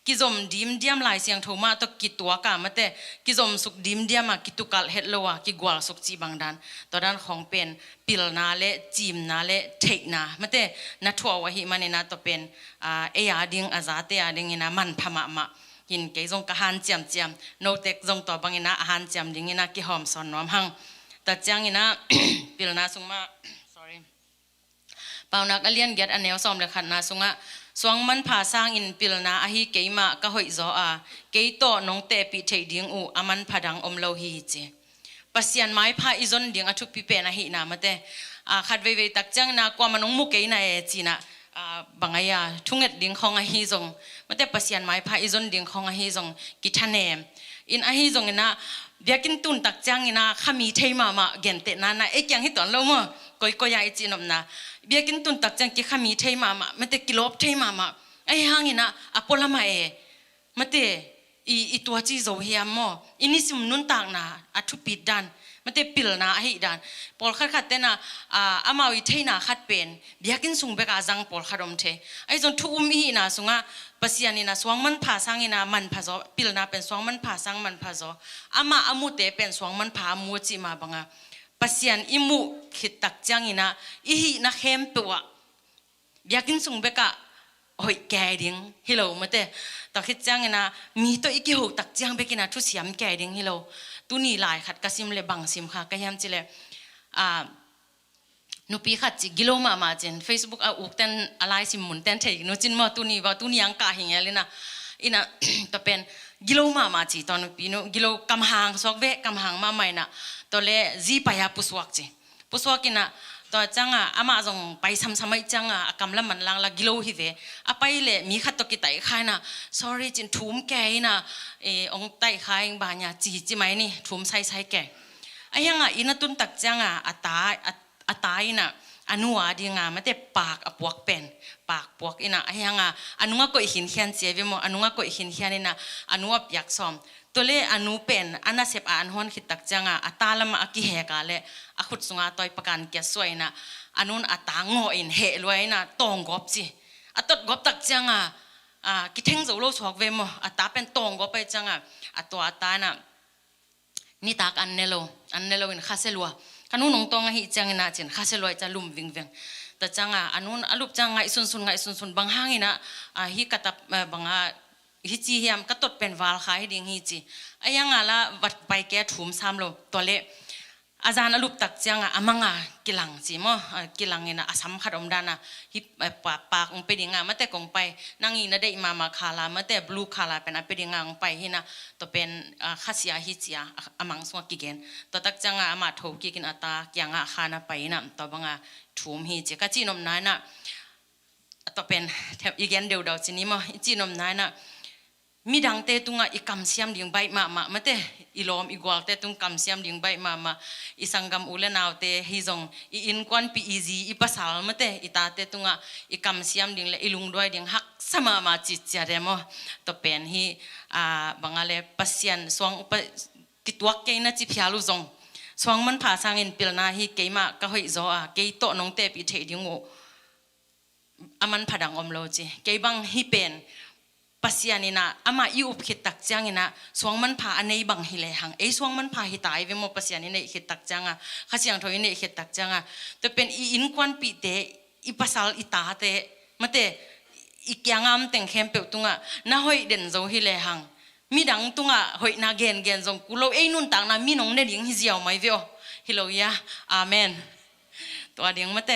กิจมดิมเดียมลายเสียงโทมาตอกิตัวกามะเตกิจมสุกดิมเดียมกิตุกัลเฮดโลวะกิกวาลสุกจีบังดันตอนนั้นของเป็นปิลนาเลจิมนาเลเทกนามะเตนัทววะหิมันนาตอเป็นเอยาดิงอาซาเตอาดิงนะมันพะมะหินเกยงกะหันเจียมโนเตกจงตอบังนะอาหารเจียมดิงนะกิหอมสอนนอมหังตะจังนะปิลนาสุงมาปาวนักเลียนเกียรติอันเนวซ้อมเลยขันนาสุงะสวงมันผ่าสร้างอินปิลนาอหิเกยมาก็หอยจอเกยโตนงเตปิเทดิงอูอามันผดังอมโลหิเจปัสยันไม้ผ่าอิจนดิงอทุกปิเปนะหินามะเตขัดเวตักจังนากว่ามันงมุกเกยนาเอจีนะ บางอย่างทุ่งเอ็ดดิ่งของอาฮิจงไม่ได้ปัสยันไม้พายอีจนดิ่งของอาฮิจงกิทันเนมอินอาฮิจงนะเบียกินตุนตักจังนะขมีเทมาเกนเตนะเอ็กยังให้ตอนเรามั้งก็ยังไอจีนอมนะเบียกินตุนตักจังกิขมีเทมาไม่ได้กิโลบเทมาไอหางนะอพอลมาไม่ได้อีตัวจีโซเฮียมออินิสิมนุนตักนะอัทุปิดดันมันเตปิลนะให้ดันพอลขัดเตนะอามาวิเทนะขัดเป็นเบียกินสุงเบกอาจังพอลขัดอมเทไอจนทุกมีนะสุงะปัสยานีนะสวงมันผาสังนะมันผาโซปิลนะเป็นสวงมันผาสังมันผาโซอามาอามุเตเป็นสวงมันผามูจิมาบังะปัสยานอิมุขิดตักจังนะอีหินะเข้มตัวเบียกินสุงเบกะโอ้ยแกดิ้งฮิโลมาเตตักขิดจังนะมีตัวอีกหูตักจังเบกินะทุเสียมแกดิ้งฮิโลตุนีลายขัดกสิมเลบังซิมค่ะก็ยามจิเลนุปีขัดจิกิโลมาจิน Facebook อุกเต้นอะไรสิมุนเต้นเทนุจินมาตุนีว่าตุนียังกาหิงเลยนะอินะตัวเป็นกิโลมาจิตอนนุปีนุกิโลกำหางสวกเวกำหางมาใหม่นะตัวเล่จีไปหาปุสวกจิปุสวกินะตัวจังอามาจงไปซ้ำๆจังกำลังมันลังละกิโลฮิเวไปเลยมีขัดตกิไตขายนะ sorry จินทุ่มแกนะองไตขายบานยาจีไหมนี่ทุ่มใส่แกไอ้ยังอินตุนตักจังอัตายนะอนุวาดีงาไม่ได้ปากปวกเป็นปากปวกอินะไอ้ยังอนุวาก็หินเขียนเสียวิโมอนุวาก็หินเขียนนี่นะอนุวาอยากซ้อมตัวเล่อนุเป็นอันน่าเสพอันฮอนขิดตักจังอัตาละมากิเฮกาเล่อขุดสุงาต่อยประกันเกียสวยนะอันนู้นอัตางออินเฮรวยนะตองกบสิอัตกบตักจังกิเทงจะโลชอกเวมอัตาเป็นตองกบไปจังอัตัวอัตานะนี่ตักอันเนโลอินคาเซลัวคันนู้นงตองหิจังนะจินคาเซลัวจะลุ่มวิงแต่จังอันนู้นอลุบจังไงสุนบางห้างนะฮิกตับบางฮิจีเฮียมก็ตดเป็นวาลขายดิ่งฮิจีไอ้ยังละวัดไปแก่ถุมซ้ำโลตัวเละอาจารย์อลุบตักจังอามังกิลังจีมั้งกิลังเงินอาสัมขัดอมดานะฮิปากองไปดิ่งมาแต่กองไปนั่งอินได้มาคาลามาแต่บลูคาลาเป็นไปดิ่งองไปฮินะตัวเป็นข้าเสียฮิจีอามังสวกิเกนตัวตักจังอามาถูกกินอัตาเกียงขานะไปนะตัวบังถุมฮิจีก็จีนมนายนะตัวเป็นอีเกนเดียวจีนี้มั้งจีนมนายนะมีดังเตตุงอีกำเสียมดิ่งใบมาเตอีลอมอีกวาลเตตุงกำเสียมดิ่งใบมาอีสังกำอุเลนาวเตฮิจงอีอินควันปีอีซีอีภาษามาเตอีตาเตตุงอีกำเสียมดิ่งเลอีลุงด้วยดิ่งฮักสมาจิตเจเรมตัวเป็นฮีบังอาเลปัสยันสวงกิตวักเกยนะจิพิอาลุจงสวงมันภาษาเงินเปลนาฮีเกยมาก็ให้โซเกยโตนงเตปีเทดิ่งโออามันผดังอมโลจีเกยบังฮีเป็นปัสยานินะอามาอิอุปขิดตักจังนะสวงมันพาอันในบังฮิเลหังสวงมันพาฮิตายเวโมปัสยานินะขิดตักจังข้าเสียงทวินะขิดตักจังแต่เป็นอินควันปีเตอีภาษาอิตาเตมาเตอีกอย่างามแต่งเข้มเปิลตุงน่าหอยเด่นโจฮิเลหังมีดังตุงหอยนาเกนจงกุโลนุนต่างนะมีน้องเนดิ่งฮิเจียวไม่เวียวฮิโลยาอาเมนตัวเดียงมาเต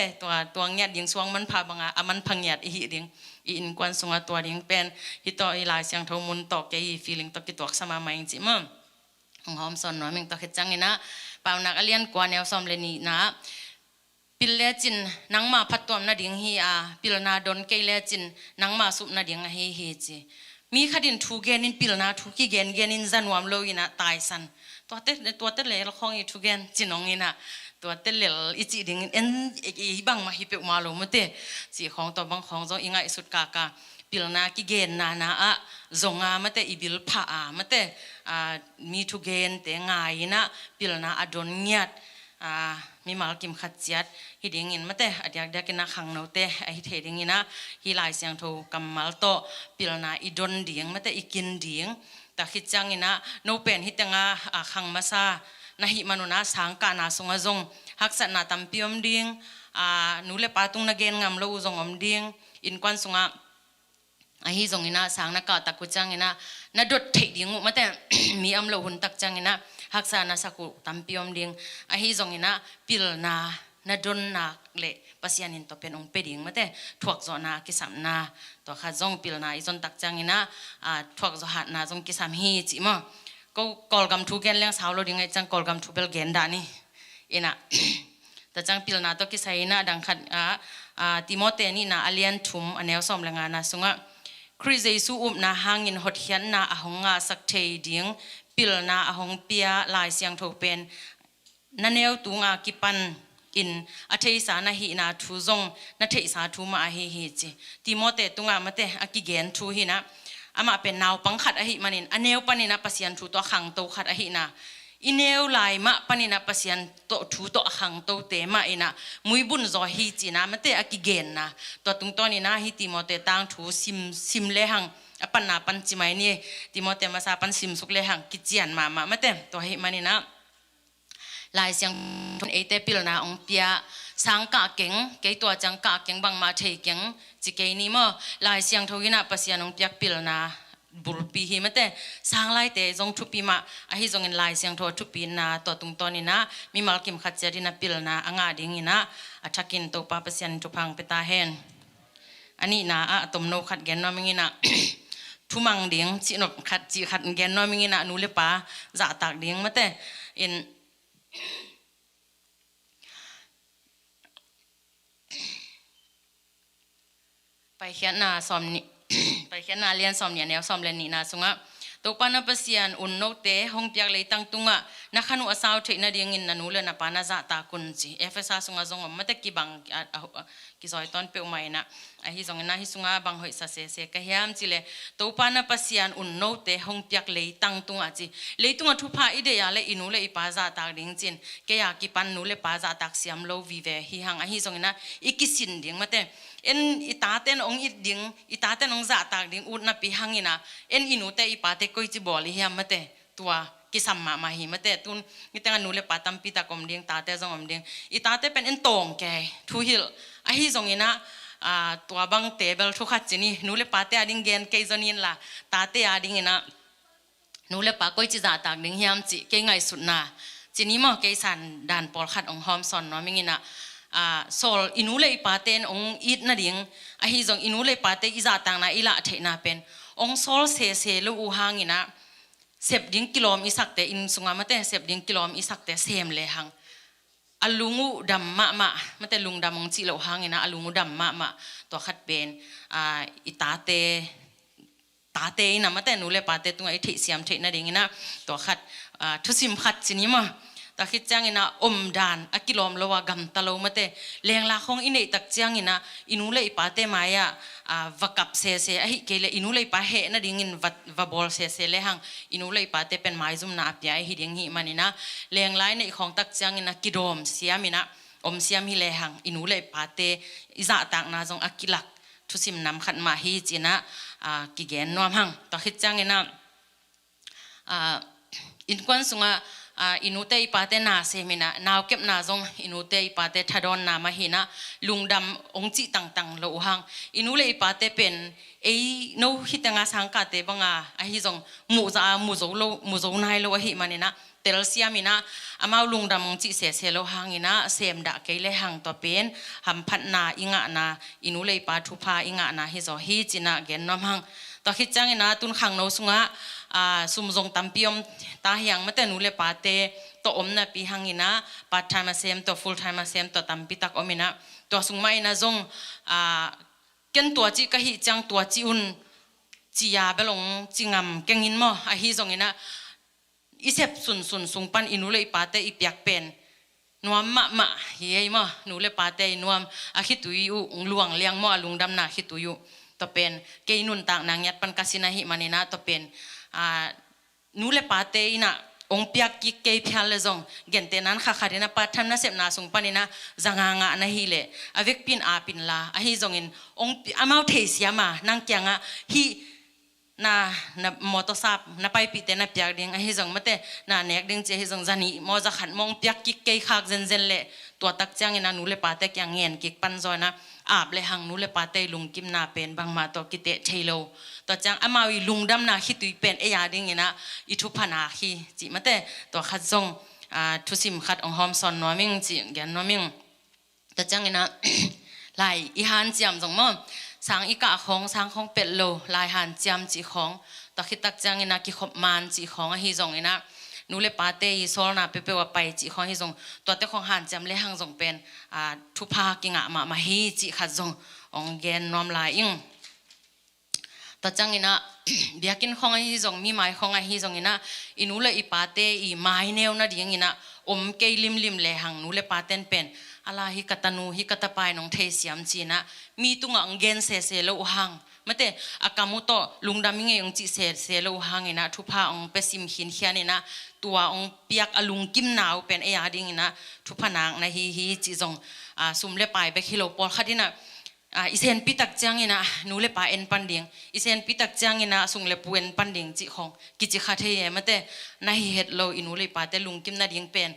ตัวเงียดดิ่งสวงมันพาบังอามันพังเงียดอีดิ่งอินควันสงตัวดิ่งเป็นฮิตต่ออีลายเสียงทมุนตอกแกอีฟีลิ่งตอกกิตวกสมาไม่จริงมั้งหอมสอนน้อยมึงตอกเขจังนี่นะเปล่านักเรียนกว่าแนวซ้อมเลนี่นะปิลเลจินนังมาพัดตัวน่ะดิ่งฮีปิลนาดนเกลเลจินนังมาสุบน่ะดิ่งฮีจีมีขดินทูเกนินปิลนาทูกิเกนินจันวามโลยินะตายสันตัวเตเลยละของอีทูเกนจินองยินะตัวเตลอีจีดิ่งอีบังมาฮิเปมาโลมเตจีของตัวบังของจงอิงไอสุดกากาปิลนากิเกนนาจงมาเตอีบิลพามาเตมีทูเกนเตงายนะปิลนาอดนเงียดมีมาลกิมขัดเจียดฮิดิ่งอินมาเตอดียกเด็กนักขังโนเตไอเทดิ่งอินะฮิลายเสียงทูกัมมัลโตปิลนาอีดนดิ่งมาเตอีกินดิ่งแต่คิดจังอินะโนเป็นฮิตังขังมาซานาฮิมานุนาสังกานาสงจงฮักษณะตัมพิอมดิ่งนูเลปาตุงนักเกนงามโลจงอมดิ่งอินควันสงฮิจงอินะสังนักกาตักกุจังอินะนาดดเทดิ่งมาเตมีอัมโลหุนตักจังอินะฮักษณะสักุตัมพิอมดิ่งฮิจงอินะปิลนาดนนักเละปัสยานินตัวเป็นองค์เปดิ่งมาเตถวกจอนากิสามนาตัวข้าจงปิลนาอีจนตักจังอินะถวกจอหัดนาจงกิสามฮีจิมั้งก็กอลกัมทูเกนเลี้ยงสาวเราดิ่งไอจังกอลกัมทูเบลเกนดานี่อินะ แต่จังปิลนาตกิไซนะดังขัดติโมเตนี่นะอเลียนทุมอันเนลซอมละงานะสุงะคริสเยซูนะหางินหดเฮียนนะอหงงาสักเทดิงปิลนาอหงเปียลายเสียงโทเป็นนันเนลตุงากิปันอินอาเทสานะฮีนาทูซงนาเทสาทูมาเฮเฮจิติโมเตตุงามะเตอากิเกนทูฮีนะอามาเป็นนาวปังขัดอหิมันินอเนลปานินะปัสยันทูตัวขังโตขัดอหินะอินเนลลายมะปานินะปัสยันโตทูตัวขังโตเตมาอินะมุยบุญจอฮีจินะมะเตอากิเกนนะตัวตุงตัวนี้นะฮิติโมเตตังทูซิมเลหังอปันนาปันจิไมนี่ติโมเตมาซาปันซิมสุกเลหังกิจิยันมามะเตตัวหิมันินะลายเสียงเอเตปิลนาองเปียสังกะเก่งเกยตัวจังกะเก่งบังมาเทเก่งจิเกนี่มั้งลายเสียงทวินาปัสยานองเปียปิลนาบุรปีหิมะเตสังไลเตจงทุปีมาอหิจงเงินลายเสียงทวทุปีนาตัวตุงตอนี่นะมีมัลกิมขัดเจดินาปิลนาอ่างาดิงินะอัฐกินตัวปาปัสยานทุพังเปตาเฮนอันนี้นะอะตมโนขัดเกนนอมิงินะทุมังเดียงจินบขัดจิขัดเกนนอมิงินะนูเลปาจะตากเดียงมะเตอินไปเขียนนาสอมนี่ ไปเขียนนาเรียนสอมเนี่ยแนวสอมเรียนนี่นาสุงะตัวปานาปัสยันอุนโนเตห้องเปียกเลยตั้งตุงะนักขนุอาสาวเทนาเดียงินนันูเลนะปานาจะตากุนจีเอฟเอสสุงะจงมันตะกีบังกิซอยตอนเปียวใหม่นะไอฮิจงนะฮิสุงะบังหอยซาเซเซกะเฮียมจิเลตัวปานาปัสยันอุนโนเตห้องเปียกเลยตั้งตุงะจีเลยตุงะทุพาอิเดียเลอินูเลอิปาจะตากดิงจินเกียกิปันนูเลปาจะตากเสียมโลวิเวฮิหังไอฮิจงนะอิกิสินดิงมาเตเอ็นอิตาเตนองอิดดิงอิตาเตนองจะตากดิงอุดนับปีหังอินะเอ็นอินูเตอิปาเตกุยจิบอลิเฮียมาเตตัวกิสัมมาหิมะเตตุนมิตังนูเลปาตัมปิตากอมดิงตาเตจงอมดิงอิตาเตเป็นเอ็นตงแกทูฮิลไอฮิจงอินะตัวบังเตเบลทุกขัดจินีนูเลปาเตอดิงเกนเกยจนินละตาเตอดิงอินะนูเลปากุยจิจะตากดิงเฮียมจิเกยไงสุดนาจินีมอเกยสันดานปอลขัดองหอมซอนเนาะมิงินะโซลอินูเลปาเตนองอิดนาดิงไอฮิจงอินูเลปาเตอิจะตังนาอิละเทนาเป็นองโซลเซลูอูฮังอินะเสพดิ้งกิโลมอิสักเตอินสุงามาเตเสพดิ้งกิโลมอิสักเตเซมเลหังอลุงูดำมะมาเตลุงดำมงจิโลหังอินะอลุงูดำมะตัวขัดเป็นอิตาเตอินะมาเตนูเลปาเตตุงไอเทเสียมเทนาดิงอินะตัวขัดทุสิมขัดสินิมาตะคิดจังอินะดานอกิโลมโลวากำตะโลมาเตเลียงลาคงอินเอตักจังอินะอินูเลปาเตมายาวกับเซไอเกเลอินูเลปาเฮนาดิงินวบอลเซเลหังอินูเลปาเตเป็นไม้ซุ่มนาปยาฮิดิงหิมันนะเลียงไลในของตักจังอินะกิโดมเสียมินะเสียมิเลหังอินูเลปาเตอิจะตักนาจงอกิลักทุสิมนำขัดมาฮิจินะกิเกนนวมหังตะคิดจังอินะอินควันสุงะอินูเตอิปาเตนาเซมินะนาวเก็บนาจงอินูเตอิปาเตทัดอนนามาหินะลุงดำองจิตังโลหังอินูเลอิปาเตเป็นเอโนฮิตังอาสังกาเตบังอาฮิจงมูโจนายโลหิมันนะเตลเซียมินะอามาลุงดำองจิเซโลหังอินะเซมดะเกเลหังตัวเป็นหัมพัดนาอิงะนาอินูเลอิปาทุพาอิงะนาฮิโจฮิจินะเกนนอมหังตัวคิดจังอินะตุนขังโนสุงะสุมจงตัมปิอมตาเฮียงมาแต่นูเลปาเตตัวนะปีหังอินะพาร์ทไทม์เซมตัวฟูลไทม์เซมตัวตัมปิตักอมินะตัวสุงไม่นะจงเกินตัวจีก็ฮิจังตัวจีอุนจียาเบลงจีงำเก่งอินมออาฮิจงอินะอิเซปสุงปันอินูเลปาเตอิเปียกเป็นนวมมะเฮียมอนูเลปาเตนวมอาคิตุยูลวงเลี้ยงมอลุงดำนาคิตุยูตัวเป็นเกยนุนต่างนางยัดปันกสินาหิมันนะตัวเป็นนูเลปาเตอินะองเปียกกิเกยพิฮัลเลจงเกนเตนันข้าขาดินะปัทธันนะเสพนาสุงปานินะจังงะนะฮิเลอเวกปินอาปินลาอหิจงอินองอามาเทเสียมานังเกียงะฮิna moto sap na pai pi te na piak ding a hi jong mate na nek ding che hi jong jani mo za khan mong piak ki ke khak zen zen le to tak chang ina nu le pa te kyang ngen ki pan zo na ap le hang nu le pa te lung kim na pen bang ma to ki te thailo to chang amawi lung dam na hi tui pen e ya ding ina I thu phana hi chi mate to khat jong thu sim khat ong hom son no ming chi gen no ming to chang ina lai I han chiam jong mo sang ika khong sang khong pet lo lai han chiam chi khong to khitak chang ina ki khop man chi khong a hi jong ina นูเลปาเตอีโซลนาเปเปว่าไปจิของฮิซงตัวเตของหันจำเลหังซงเป็นทุพากิงะมาฮีจิขัดซงองเกนนอมลายอิงต่อจังอินะเบียกินของฮิซงมีไม้ของฮิซงอินะอินูเลอีปาเตอีไม้เนวนะดิงอินะเกยลิมเลหังนูเลปาเตนเป็นอะไรฮิกตานูฮิกตาไปน้องเทเสียมจีนะมีตุงอังเกนเซโลหังมาเตอากามุโตลุงดามิงยงจิเซโลหังอินะทุพาองเปซิมหินเขียนินะตัวองเปียกอลุงกิมนาวเป็นเอียดิงอินะทุพานางนะฮีจิจงซุมเลไปเบคิโลปอลขัดินะอิเซนปิตักจังอินะนูเลปาเอ็นปันดิงอิเซนปิตักจังอินะซุงเลปูเอ็นปันดิงจิของกิจิขัดเฮียมาเตนะฮีเฮ็ดโลอินูเลปาเตลุงกิมนาดิงเป็น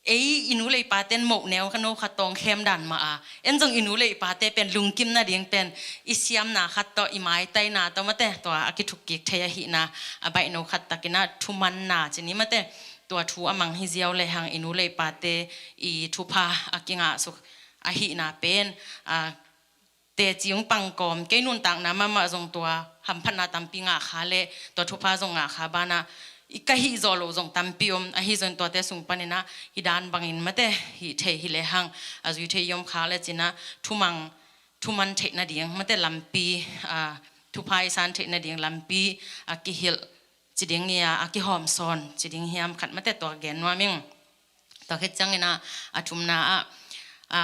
อินูเลยปาเต้นหมกแนวขนมขัดตองเข้มดันมาเอ็นจงอินูเลยปาเต้เป็นลุงกิมนาเดียงเป็นอิเซียมนาขัดต่ออิไม้ไตนาตัวมาเต้ตัวอากิทุกิกเทียหินาใบโนขัดตะกินะทุมันนาจีนี้มาเต้ตัวทูอมังฮิเซียวเลยหังอินูเลยปาเต้อีทุพาอากิงะสุอาหินาเป็นเตจิงปังกอมเกนุนต่างนามาจงตัวหัมพันนาตัมปิงะขาเลตัวทุพาจงะขาบานาอีกฮิโซโลจงตัมปิอมฮิโซนตัวเตสุงปานินะฮิดานบังอินมาเตฮิเทฮิเลหังอาจุเทยมขาเลจินะทุมันเทนาเดียงมาเตลัมปีทุพายสันเทนาเดียงลัมปีอากิฮิลจิดิงเนียอากิหอมซอนจิดิงเฮียมขัดมาเตตัวแกนว่ามิงตัวเฮ็ดจังอินะอาทุมนา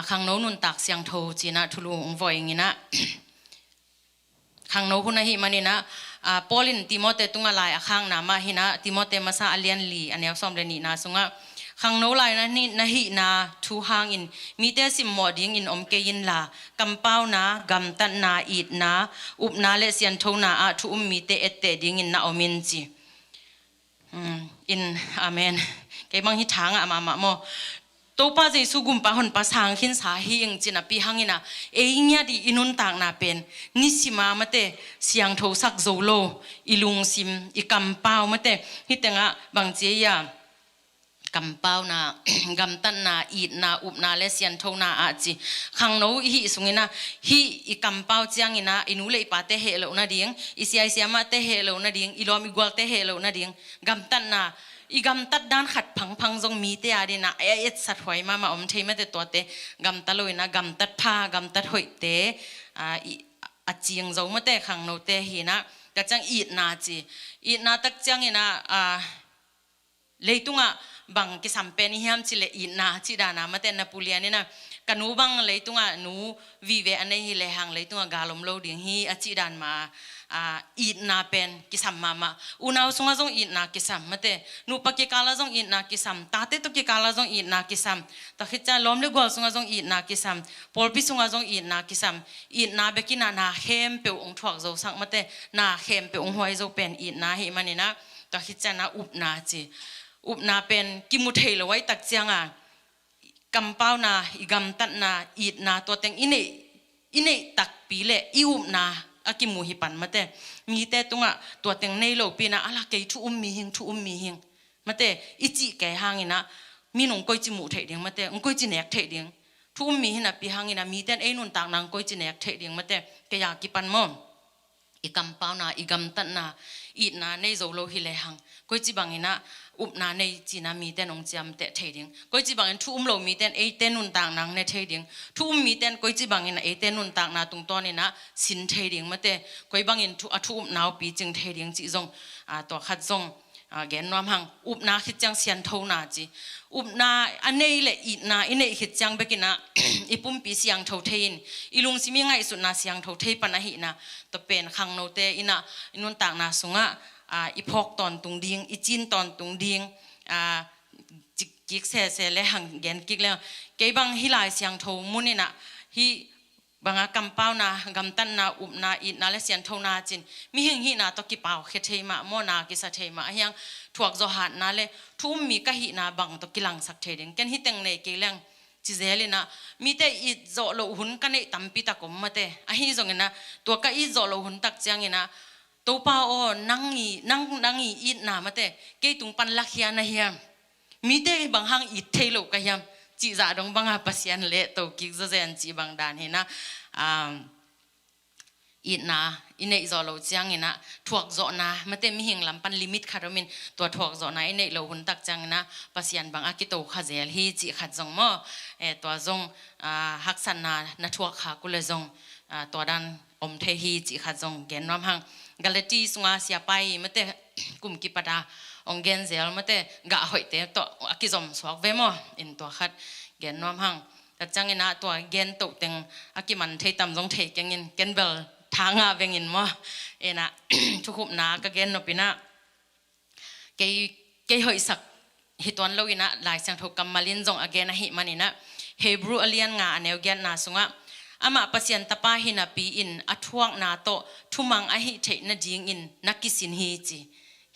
ขังโนนุนตักเสียงโทจีนะทุลุงวอยงินะขังโนพุนะฮิมันนี่นะปอลินติโมเตตุงอะไรข้างนามาหินะติโมเตมาซาอเลียนลีอันนี้ซ้อมเรนีนาสุงะขังโนไลนะนี่นะฮินาทูหางอินมีเตสิมมอดิงอินเกยินลากำเป้านะกำตันนาอีดนะอุบนาเลเซียนโทนาทุมีเตเอเตดิงอินนาอมินจีอินอาเมนเก็บบังฮิทางมาโมตัวป้าจะสุกุมป้าหนป้าสางขินสาหิงจินะปีหังอินะเนี่ยดีอินุนต่างนาเป็นนิสิมามาเตเสียงโทสักโซโลอิลุงซิมอีกำเป้ามาเตฮิตงะบางเจียกำเป้านา กำตันนาอีดนาอุบนาเลเซียนโทนาอาจีขังโนฮิสุงินะฮิอีกำเป้าเจียงอินะอินุเลยป้าเตเฮโลนาดิงอิเซียมาเตเฮโลนาดิงอิลอมิกวลเตเฮโลนาดิงกำตันนาอีกำตัดด้านขัดพังจงมีเตอาดีนะสัตว์หอยมาอมเทมาเตตัวเตกำตัดลอยนะกำตัดผ้ากำตัดหอยเตอาจียงจงมาเตขังโนเตหีนะกะจังอีดนาจีอีดนาตักจังอีนะเลยตุงะบังกิสัมเป็นฮิมจิเลอีดนาจีดานามาเตนาปุลียนี่นะกันนูบังเลยตุงะนูวิเวอันนี้ฮิเลหังเลยตุงะกาลมโลดิงฮีอาจีดานมาอีดนาเป็นกิสัมมาอุณาสุงจงอีดนากิสัมมาเตนูปกิกาลจงอีดนากิสัมตาเตตุกิกาลจงอีดนากิสัมตะขิจาล้อมเลกอลสุงจงอีดนากิสัมปอลปิสุงจงอีดนากิสัมอีดนาเบกินานาเข้มเปียวองทวกโจสังมาเตนาเข้มเปียวองหวยโจเป็นอีดนาหิมันนี่นะตะขิจานาอุบนาจีอุบนาเป็นกิมุเทลไว้ตักเจียงกำเป้านาอีกำตัดนาอีดนาตัวเต็งอินเนตักปีเละอิอุบนาอากิมูฮิปันมาเตมีเตตุงะตัวเต็งในโลปีนะอะไรเกยทุมีหิงมาเตอิจิแกหางอินะมีหนุ่งก้อยจิมูเทเดียงมาเตงก้อยจิเนกเทเดียงทุมีหินะปีหางอินะมีเตนนุนต่างนางก้อยจิเนกเทเดียงมาเตแกอยากกิปันมออีกำเป้านาอีกำตัดนาอีดนาในโซโลฮิเลหังก้อยจิบังอินะอุบนาในจีนามีเตนองจำเตะเทดิงก้อยจีบังอินทุ่มโลมีเตนเตนุนต่างนางในเทดิงทุ่มมีเตนก้อยจีบังอินเตนุนต่างนาตรงต้นนี่นะสินเทดิงมาเตก้อยบังอินทุ่มนาวปีจึงเทดิงจีจงตัวขัดจงแกนนวมหังอุบนาคิดจังเสียนโทนาจีอุบนาอันนี้แหละอีนาอินเนคิดจังเบกินะอีปุ่มปีเสียงโทเทนอีลุงซิมีไงสุดนาเสียงโทเทปนะหินะตัวเป็นขังโนเตอินะอินุนต่างนาสุงะอีพอกตอนตุงดิงอีจินตอนตุงดิงจิกเสและหังแกนกิกแล้วเก็บบังฮิลายเสียงโทมุนี่นะฮิบังกำเป้านะกำตันนาอุบนาอีนาและเสียงโทนาจินมีหิงฮินาตกิเป่าเขเทมาโมนากิสเทมาเฮียงถวกจหัดนาเลทุ่มมีกะหินาบังตกิลังสักเทดิงแกนฮิเต็งเนเกลังจิเจลินะมีแต่อีโจโลหุนกันเนตัมปิตะกมมาเตอหิจงนะตัวกะอีโจโลหุนตักเจียงนะตัวป้าโอนั่งอีอีดนามาเตเกตุงปันลักเฮียนะเฮียมีเตบางหังอีเทโลกะเฮียจีจ่าดงบางหาปัสยันเละตัวกิกจะเจนจีบางดานเห็นนะ อีนาอินเนจอโลจังอินะถวกจอนะมาเต็มหิงลำปันลิมิตคาร์มินตัวถวกจอนะอินเนโลหุ่นตักจังนะปัสยันบางอากิโตขเจลฮีจิขัดจงมอตัวจงฮักสันนาถวกขากุเลจงตัวดันอมเทฮีจิขัดจงเกนน้อมหังกาเลตีสุงาเสียไปมาเตกุมกิปดาองเกนเซลมาเตกะหอยเตตัวอากิจอมสวกเวมออินตัวขัดเกนน้อมหังแต่จังอินะตัวเกนตุตึงอากิมันเทตำจงเทกังอินเกนเบลทางเวงินมอนะทุกขุมนาก็เกนนปินะเกยหอยสักฮิตวันโลวินะหลายเสียงถูกกำมาลินจงอเกนหิมันนะเฮบรูอเลียนงาเนวเกนนาสุงะอามาปัสยันตปาหินาปีอินอัทวงนาโตทุมังอหิเทนจิงอินนักกิสินฮีจี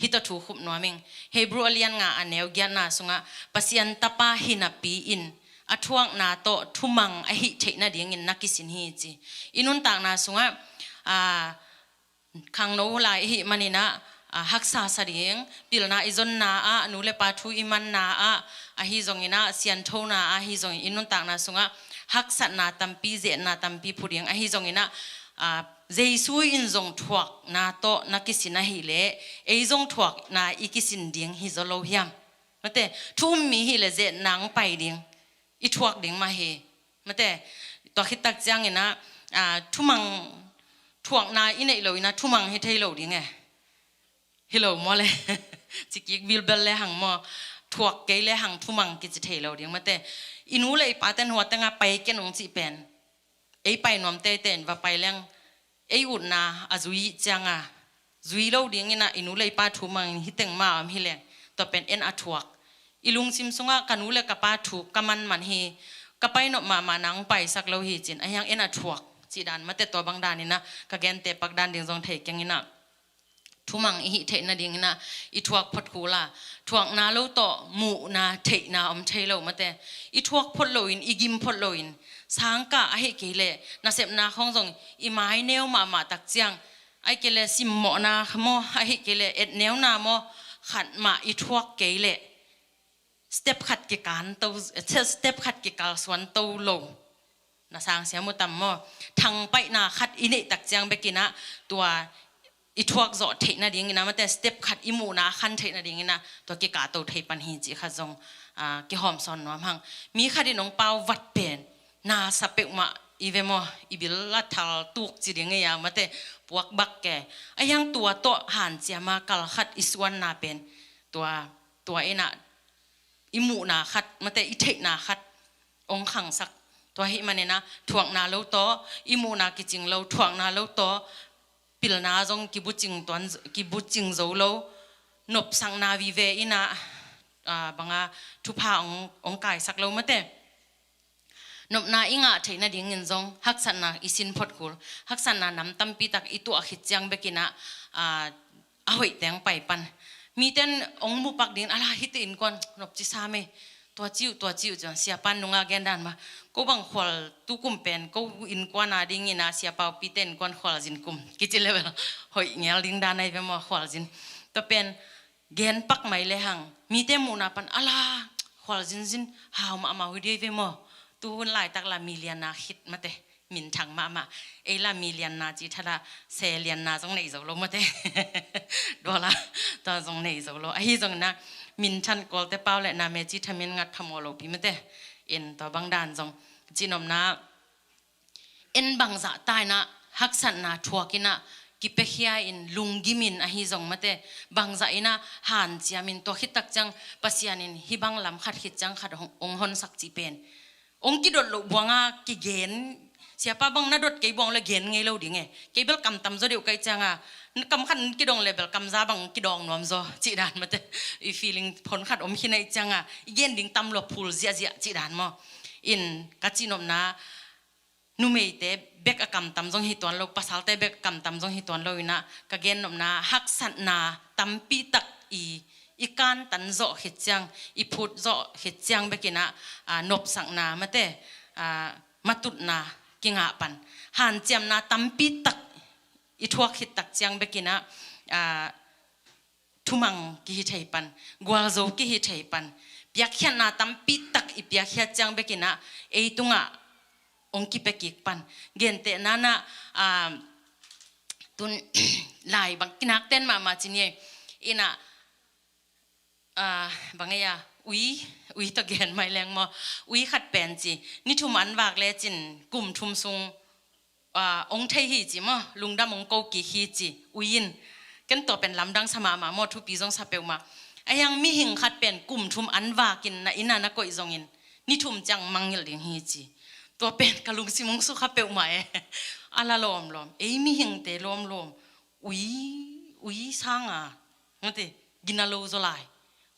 ฮิตถูกขุมนัวมิงเฮบรูอเลียนงาเนวเกนนาสุงะปัสยันตปาหินาปีอินอัทวงนาโตทุมังอหิเทนจิงอินนักกิสินฮีจีอินุนต่างนาสุงะขังโนลายหิมันินะฮักษาสริงปิลนาอิจนนานูเลปาทูอิมันนาฮิจงอินะเซียนโทนาฮิจงอินุนต่างนาสุงะฮักษนาตัมปีเจนาตัมปีพูดิงฮิจงอินะเจสุอินจงทวกนาโตนักกิสินะฮิเลจงทวกนาอิกิสินดิงฮิจโลหิมมาเตทุ่มมีฮิเลเจนางไปดิงอิทวกดิงมาเฮมาเตตัวคิดตักจังอินะทุมังทวงนาอินเอโลอินะทุมังให้เทโลดิไงเฮโลมอเลยจิกิกวิลเบลเลยหังมอทวกเกยเลยหังทุมังกิจเทโลดิงมาแต่อินูเลยปาเต้นหัวตั้งไปแกนองจีเป็นไปนอมเต้นว่าไปเลี้ยงอุดนาอาจุยจังจุยโลดิงนะอินูเลยปาทุมังฮิตเต็งมาฮิเลงตัวเป็นอัทวกอิลุงซิมซุงะกันูเลยกับปาถูกกมันเฮกับไปนอมานังไปสักโลหิจินยังอัทวกจีดานมาแต่ตัวบางดานนี่นะกะแกนเตปักดานดิ่งจงเทกังนี่นะทุมังอิเทนะดิ่งนะอิทวกพดคูลาทวกนาโลโตมูนาเทนาอมเทโลมาแต่อิทวกพดโลอินอิกิมพดโลอินสังกะไอเกเลนาเสพนาของจงอิไม้เนวมาตักเจียงไอเกเลซิมโมนาขโมไอเกเลเอ็ดเนวนาโมขัดมาอิทวกเกเลสเต็ปขัดกิการโตสเต็ปขัดกิการสวนโตโลนาสางเสียมุตัมมอทางไปนาขัดอินิตักจังเบกินะตัวอิทวกจอดเทนะดิ่งนะมันแต่สเต็ปขัดอิมูนะขันเทนะดิ่งนะตัวกิกาโตเทปันหิจิขัดจงกิหอมซอนน้อมหังมีขัดดินองเปาวัดเป็นนาสเปกมาอีเวมออีบิลละทัลตุกจิดิ่งเงียมันแต่ปวกบักแกไอยังตัวโตหันเจียมากัลขัดอิสวนนาเป็นตัวเอนะอิมูนาขัดมันแต่อิเทนาขัดองขังสักตัวหิมันเนี่ยนะถ่วงนาโลโตอิมูนากิจิงโลถ่วงนาโลโตปิลนาจงกิบุจิงตัวนกิบุจิงโจโลนบสังนาวิเวอินะบังอาทุพาองกายสักโลมาเตนบนาอิงะเทนะดิ่งเงินจงฮักสันนาอิสินพดกุลฮักสันนานำตั้มปีตักอิตัวขิดจังเบกินะหอยแตงไปปันมีเต้นองมุปักดิ่งอะไรฮิตอินก่อนนบจิสามีตัวจิ๋วจังเสียปันนุงอาแกนดันมาก็บังขวลตุกุมเป็นก็อินกว่านาดิ่งอินาเสียเปาปีเต้นก่อนขวลจินกุมกิจเลเวลหอยเงี้ยดิ่งดานในเป็นมาขวลจินตัวเป็นแกนปักไม่เลยหังมีเต้มูนาปันอะไรขวลจินหาวมาวิดีโอเป็นมาตัวหุ่นหลายตักละมิเลียนนาคิดมาเตมินทังมาละมิเลียนนาจีทาราเซเลียนนาจงไหนจะลงมาเตดูละตัวจงไหนจะลงไอ้จงนะมินชันกอลเตเป้าและนาเมจิทามินงัดขโมโลปีมาเตเอ็นตัวบางดานจงจีนอมนาเอ็นบางจะตายนะฮักสันนาทัวกินะกิเปเฮียอินลุงกิมินไอ้จงมาเตบางจะอินะหันจีมินตัวคิดตักจังปัสยานินฮิบังลำขัดคิดจังขัดองหอนสักจีเป็นองกิดดลบวงกิเกนsiapa bang nadot kay bong le gen ngay lo ding kay bel kam tam zo diu kay changa kam khan ki dong level kam za bang ki dong nom zo chi dan mate I feeling phon khat om khinai changa igen ding tam lo phul zia chi dan mo in ka chi nom na nu mei te bek akam tam jong hi ton lo pasal te bek kam tam jong hi ton lo ina ka gen nom na hak sat na tam pi tak ikan tan zo khit chang I phut zo khit chang bekina nop sang na mate matut naกิงาปันหันเจียมนาตั้มปีตักอิทวกหิตักเจียงเบกินะทุมังกิฮิเทปันกวาโซกิฮิเทปันเปียกเขียนนาตั้มปีตักอิเปียกเขียนเจียงเบกินะตุงะองกิเปกิกปันเกนเตนานะ ตุน ลายบางกินักเต้นมาจีนี่อินะบางไงอุ้ยตะเกียนไม่แรงมออุ้ยขัดเป็นจีนี่ทุมันวากเลยจินกลุ่มทุมซุงองไทยฮีจีมอลุงดำองโกกีฮีจีอุ้ยนกันตัวเป็นลำดังสมาหมอทุปีจงสเปลมาไอ้ยังมีหิงขัดเป็นกลุ่มทุมอันวากินนะอินานะก็อีจงอินนี่ทุมจังมังเงลิงฮีจีตัวเป็นกะลุงซิมงสุขเปลมาอาลาลอมเอ้ยมีหิงเตลอมอุ้ยสร้างมันเตกินาโลโซไล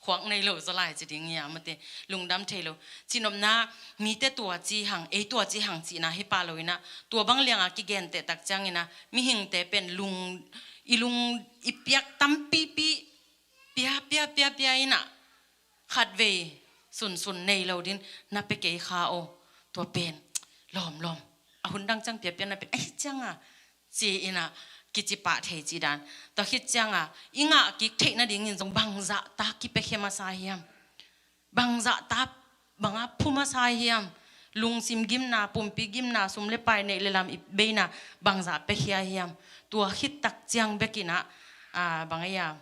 ขวางในโลโซไลจะดิ้งเนี่ยมันเตลุงดำเทโลจีนอมนามีแต่ตัวจีหังตัวจีหังจีนะให้ปาโลยนะตัวบางเลี้ยงกิเกนเตตักจังนะมีหิงเตเป็นลุงอีเปียกตั้มปีเปียนะขัดเวสุนในเราดินนับไปเกยขาโอตัวเป็นลอมอาหุ่นดังจังเปียนะเป็นไอ้จังจีนะกิจิปะเทจีดานตอคิดจังอิงกิเทนะดิ่งยินจงบังจะตากิเปเข้มาสายยามบังจะตาบังพูมาสายยามลุงซิมกิมนาปุ่มปีกิมนาสุมเลไปในเลลามอิเบนะบังจะเปเฮียยามตัวคิดตักจังเบกินะบังยาม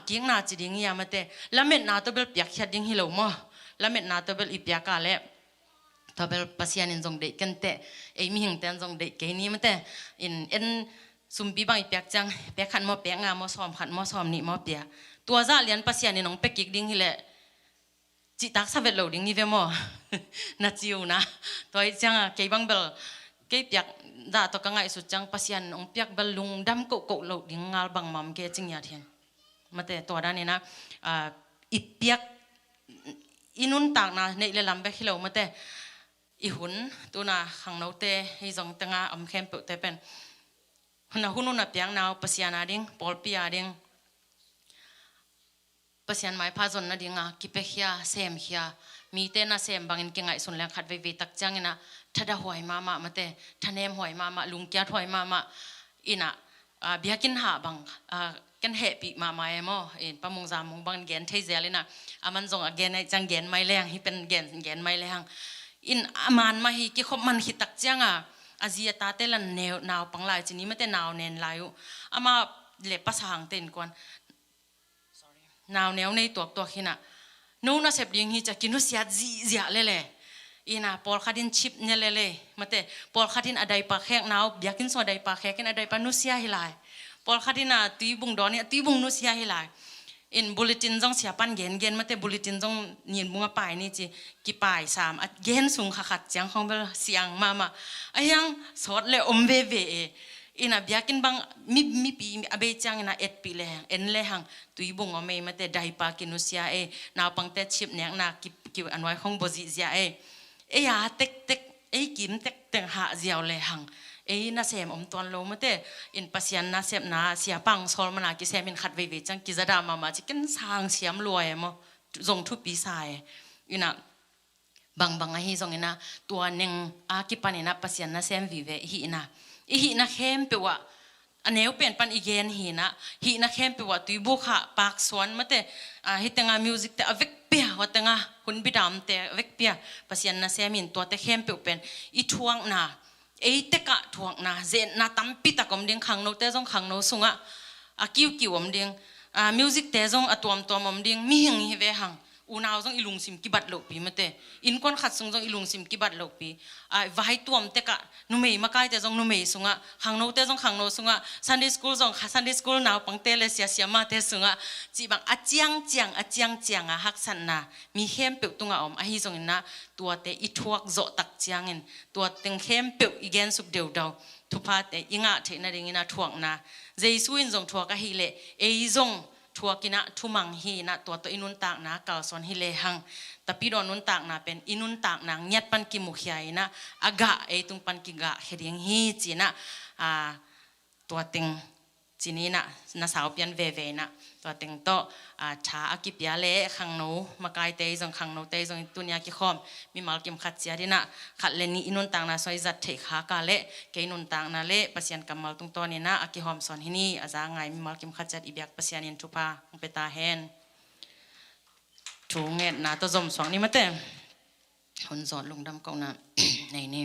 กิงนาจีดิ่งยามมาเตละเม็ดนาตัวเบลเปียกขัดดิ่งฮิโลมอละเม็ดนาตัวเบลอิเปียกาเล่ตัวเบลปัสยานินจงเด็กกันเตมีหิงเตนจงเด็กเกนี้มันเตอินซุมปีบางอีเปียกจังเปียกขันมอเปียกงามอซ้อมขันมอซ้อมนี่มอเปียตัวซาเลียนปัสยานินน้องเป็กกิกดิ่งฮิเลจิตักสะเวทโลดิ่งนี่เวมอนาจิวนะตัวจังเกบังเบลเกเปียกด่าตัวกังไงสุดจังปัสยานน้องเปียกเบลลุงดำโกโลดิ่งงาลบังมัมเกจิงยาเทียนมาเตตัวด้านนี้นะอีเปียกอินุนตากนะในเลลำเบกฮิโลมาเตอีหุ่นตัวน่ะขังโนเตให้จงตั้งอำเข้มเปิดเตเป็นหุ่นหุ่นน่ะเปียงนาวปัสยานาดิ่งปอลปียาดิ่งปัสยานไม้พาจนน่ะดิ่งกิเปขียเซมขียมีเตน่ะเซมบางอินเก่งไงส่วนแรงขัดเวตักจังอินะทัดหอยมามาเตทันเนมหอยมาลุงแก้วหอยมาอินะเบียกินหาบางกันเหปีมาไม่หม้อปะมงจามงบางแกนเทเจเลยนะมันจงแกนไอ้จังแกนไม่แรงที่เป็นแกนไม่แรงอินมันมาฮิกิขบมันฮิตักจังอาเซียตาเตลันแนวนาวปังลายจีนี้ไม่แต่นาวเนนลายุมาเล็บภาษาอังกฤษกวนนาวแนวในตัวขินะนู้นน่ะเสพยิงฮิจะกินนุเสียจีเลยอินะปอลคาดินชิปเนี่ยเลยมาแต่ปอลคาดินอะไรปากแขกนาวอยากกินส่วนใดปากแขกกันอะไรปานุเสียฮิลายปอลคาดินะตีบุงดอนเนี่ยตีบุงนุเสียฮิลายอินบุลเลตินจงเสียปันเกนมาแต่บุลเลตินจงเนียนบุงไปนี่จีกี่ปลายสามเกนสูงขัดจังของเบลเสียงมาไอ้ยังสดเลยเวอินะอยากกินบางมีปีอเบจังนะปีเลยเลยหังตุยบุงไม่มาแต่ได้ปากินุเสียนาวปังแต่ชิปเนี่ยนากิอันไว้ของบจิเสียยาเต็กกิมเต็กหาเจียวเลยหังน่าเสียมตอนโลมาเตอินปัสยันน่าเสียมน่าเสียปังโซลมานากิเสียมินขัดเวจังกิจดามาจิกันสร้างเสียมรวยมั้งจงทุบปีสายอินะบางไอ้จงอินะตัวหนึ่งกิปันอินะปัสยันน่าเสียมวิเวหินะเข้มเปว่าอันนี้เป็นปันอีเกนหินะเข้มเปว่าตุยบุกะปากสวนมาเตฮิตงามิวสิกเตอเวกเปียวัตงาคุณบิดามเตเวกเปียปัสยันน่าเสียมินตัวเตเข้มเปเป็นอีทวงนาเตกะทวงนาเจนนาตั้มปิตะกอมเดียงขังโนเตจงขังโนสุงคิวอมเดียงมิวสิกเตจงตัวอมเดียงมีหิงฮิเวหังอูนาวจงอิลุงซิมกิบัดโลปีมาเตอินคอนขัดจงอิลุงซิมกิบัดโลปีวายตัวมเตกะนุเมย์มาไกเตจงนุเมย์สุงขังโนเตจงขังโนสุงซันเดย์สคูลจงซันเดย์สคูลนาวปังเตเลเสียมาเตสุงจีบังเจียงฮักสันนามีเข้มเปิดตุงอมฮิจงอินนะตัวเตอิทวกโจตักเจียงอินตัวเต็งเข้มเปิดอีเกนสุกเดียวดาวทุพาเตอิงะเทนาดิงินะทวกนาเจสุอินจงทวกะฮิเลจงทัวกินะทุมังฮีนะตัวอินุนตากนะกาลสอนฮิเลหังแต่ปีดอนนุนตากนะเป็นอินุนตากนะเงียดปันกิมุขยายนะอากะตุงปันกิกะเฮดิงฮีจีนะตัวติงจีนี้นะสาวเปียนเวนะตัวติงโตชาอากิปยาเล่ขังโนมาไกเตยจงขังโนเตยจงตุนยากิคอมมีมาลกิมขัดเสียดินะขัดเลนี่อินุนตากนะซอยจัดเทขากาเล่เกนุนตากนะเล่ปัสยันกำมัลตุงตัวนี้นะอากิหอมสอนที่นี่อาจารย์ไงมีมาลกิมขัดจัดอีเบียกปัสยันินทุพาเปตาเฮนถูงเงินนะตัวจมสองนี่มาเต้หุ่นสอนลงดำกองนะในนี่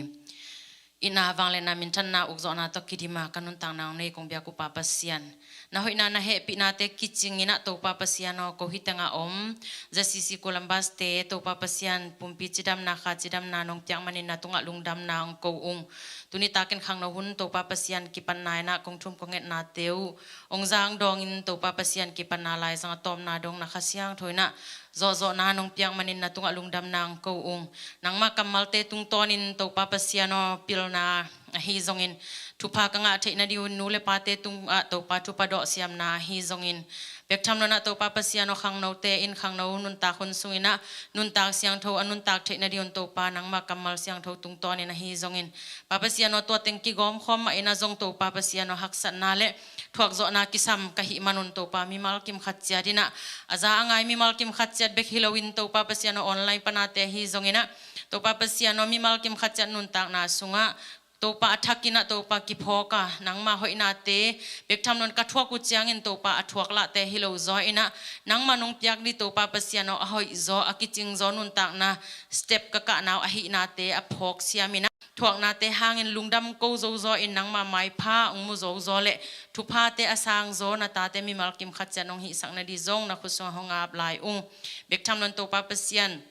ina wang le na min than na ukzo na to kidima kanun tang nang nei kong bia ku pa pasian na hoi na he pi na te kiching ina to pa pasian no ko hitanga om za sisi Columbus te to pa pasian pumpi chidam na kha chidam na nong tyang manin na tunga lungdam na ang ko ung tuni taken khang no hun to pa pasian ki pan nai na kong thum konget na teu ong jang dong in to pa pasian ki pan na lai sang tom na dong na khasyang thoina zo na nong piang manin na tunga lungdam na ang ko ung nang ma kamal te tung tonin to pa pasian no pil na hi zongin thupa ka nga the na diun nule pate tung to pa thupa do siam na hi zongin bek tham na to pa pasiano khang no te in khang no nun ta khun sungina nun tak siang tho anun tak the na diun to pa nang ma kamal siang tho tung ton na hi zongin pa pasiano to teng ki gom khom ma ina zong to pa pasiano haksan na le thuak zo na kisam ka hi manun to pa mi mal kim khatcha dina aza angai mi mal kim khatcha bek hilowin to pa pasiano online panate hi zongina to pa pasiano mi mal kim khatcha nun tak na sunga topa athakina topa kiphoka nangma hoina te bektham non kathwa ku chiangin topa athuak la te hilo zo ina nangma nong piak ni topa pasiano ahoi zo akiching zo nun tak na step ka ka naw ahi na te aphok siamina thuak na te hangin lungdam ko zo zo in nangma mai pha ungmu zo zo le thupa te asang zo na ta te mi malkim khatcha nong hi sang na di zong na khusong hongap lai ung bektham non topa pasian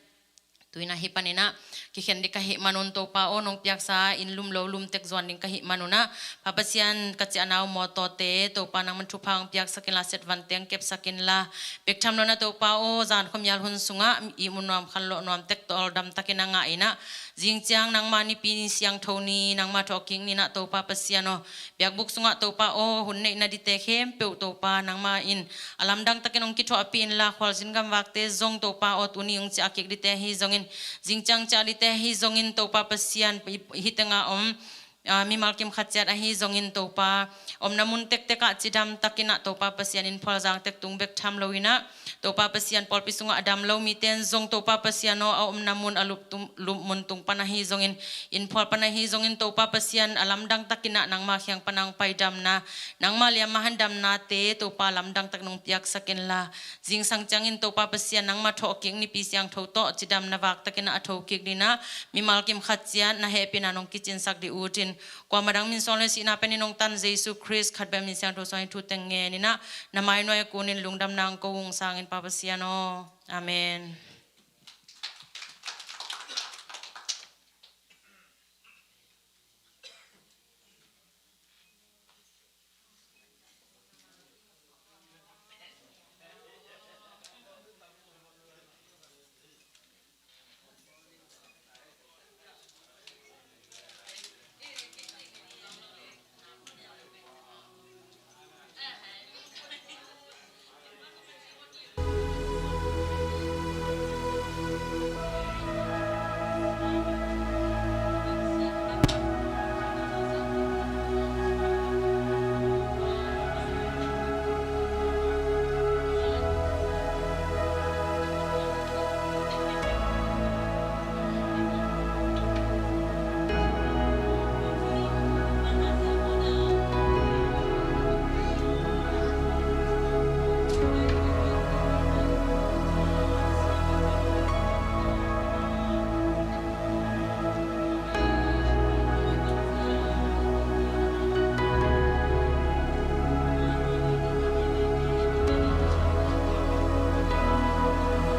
tuina hipanina ki khendi ka hi manun to pa onong piak sa in lum lo lum tek zon ding ka hi manuna papasian ka chi anaw moto te to pa nang man thupang piak sakin la set van teng kep sakin la bektham no na to pa o zan khom yal hun sunga i munam khallo nom tek to dam takina nga ina jingchang nang mani pin siang thoni nang ma talking ni na to pa pasiano piak buk sunga to pa o hun nei na di te khem pe to pa nang ma in alam dang takinong ki tho apin la khwal jin gam wakte zong to pa o tuni ung chi akik di te hi zongin jingchang chali te hi zongin to pa pasian hitanga mi malkim khatchat a hi zongin to pa namun tek teka chidam takina to pa pasian in phal jang tek tung bek tham loina to pa pasian pol pisunga adam lo mi ten zong to pa pasiano namun alup tum lum mun tung panahi zongin in phal panahi zongin to pa pasian alamdang takina nang ma khyang panang paidam na nang ma liam mahandam na te to pa lamdang tak nong piak sakin la jing sang changin to pa pasian nang ma tho king ni pi siang tho to chidam na wak takina atho kik dina mi malkim khatchian na happy na nong kitchen sak di utin kwa madang min sonle si na peninong tan Jesus Christ khatbem min siang tho soi thu tenge ni na namai noi kunin lungdam nang ko ung sangin pa pasiano amen.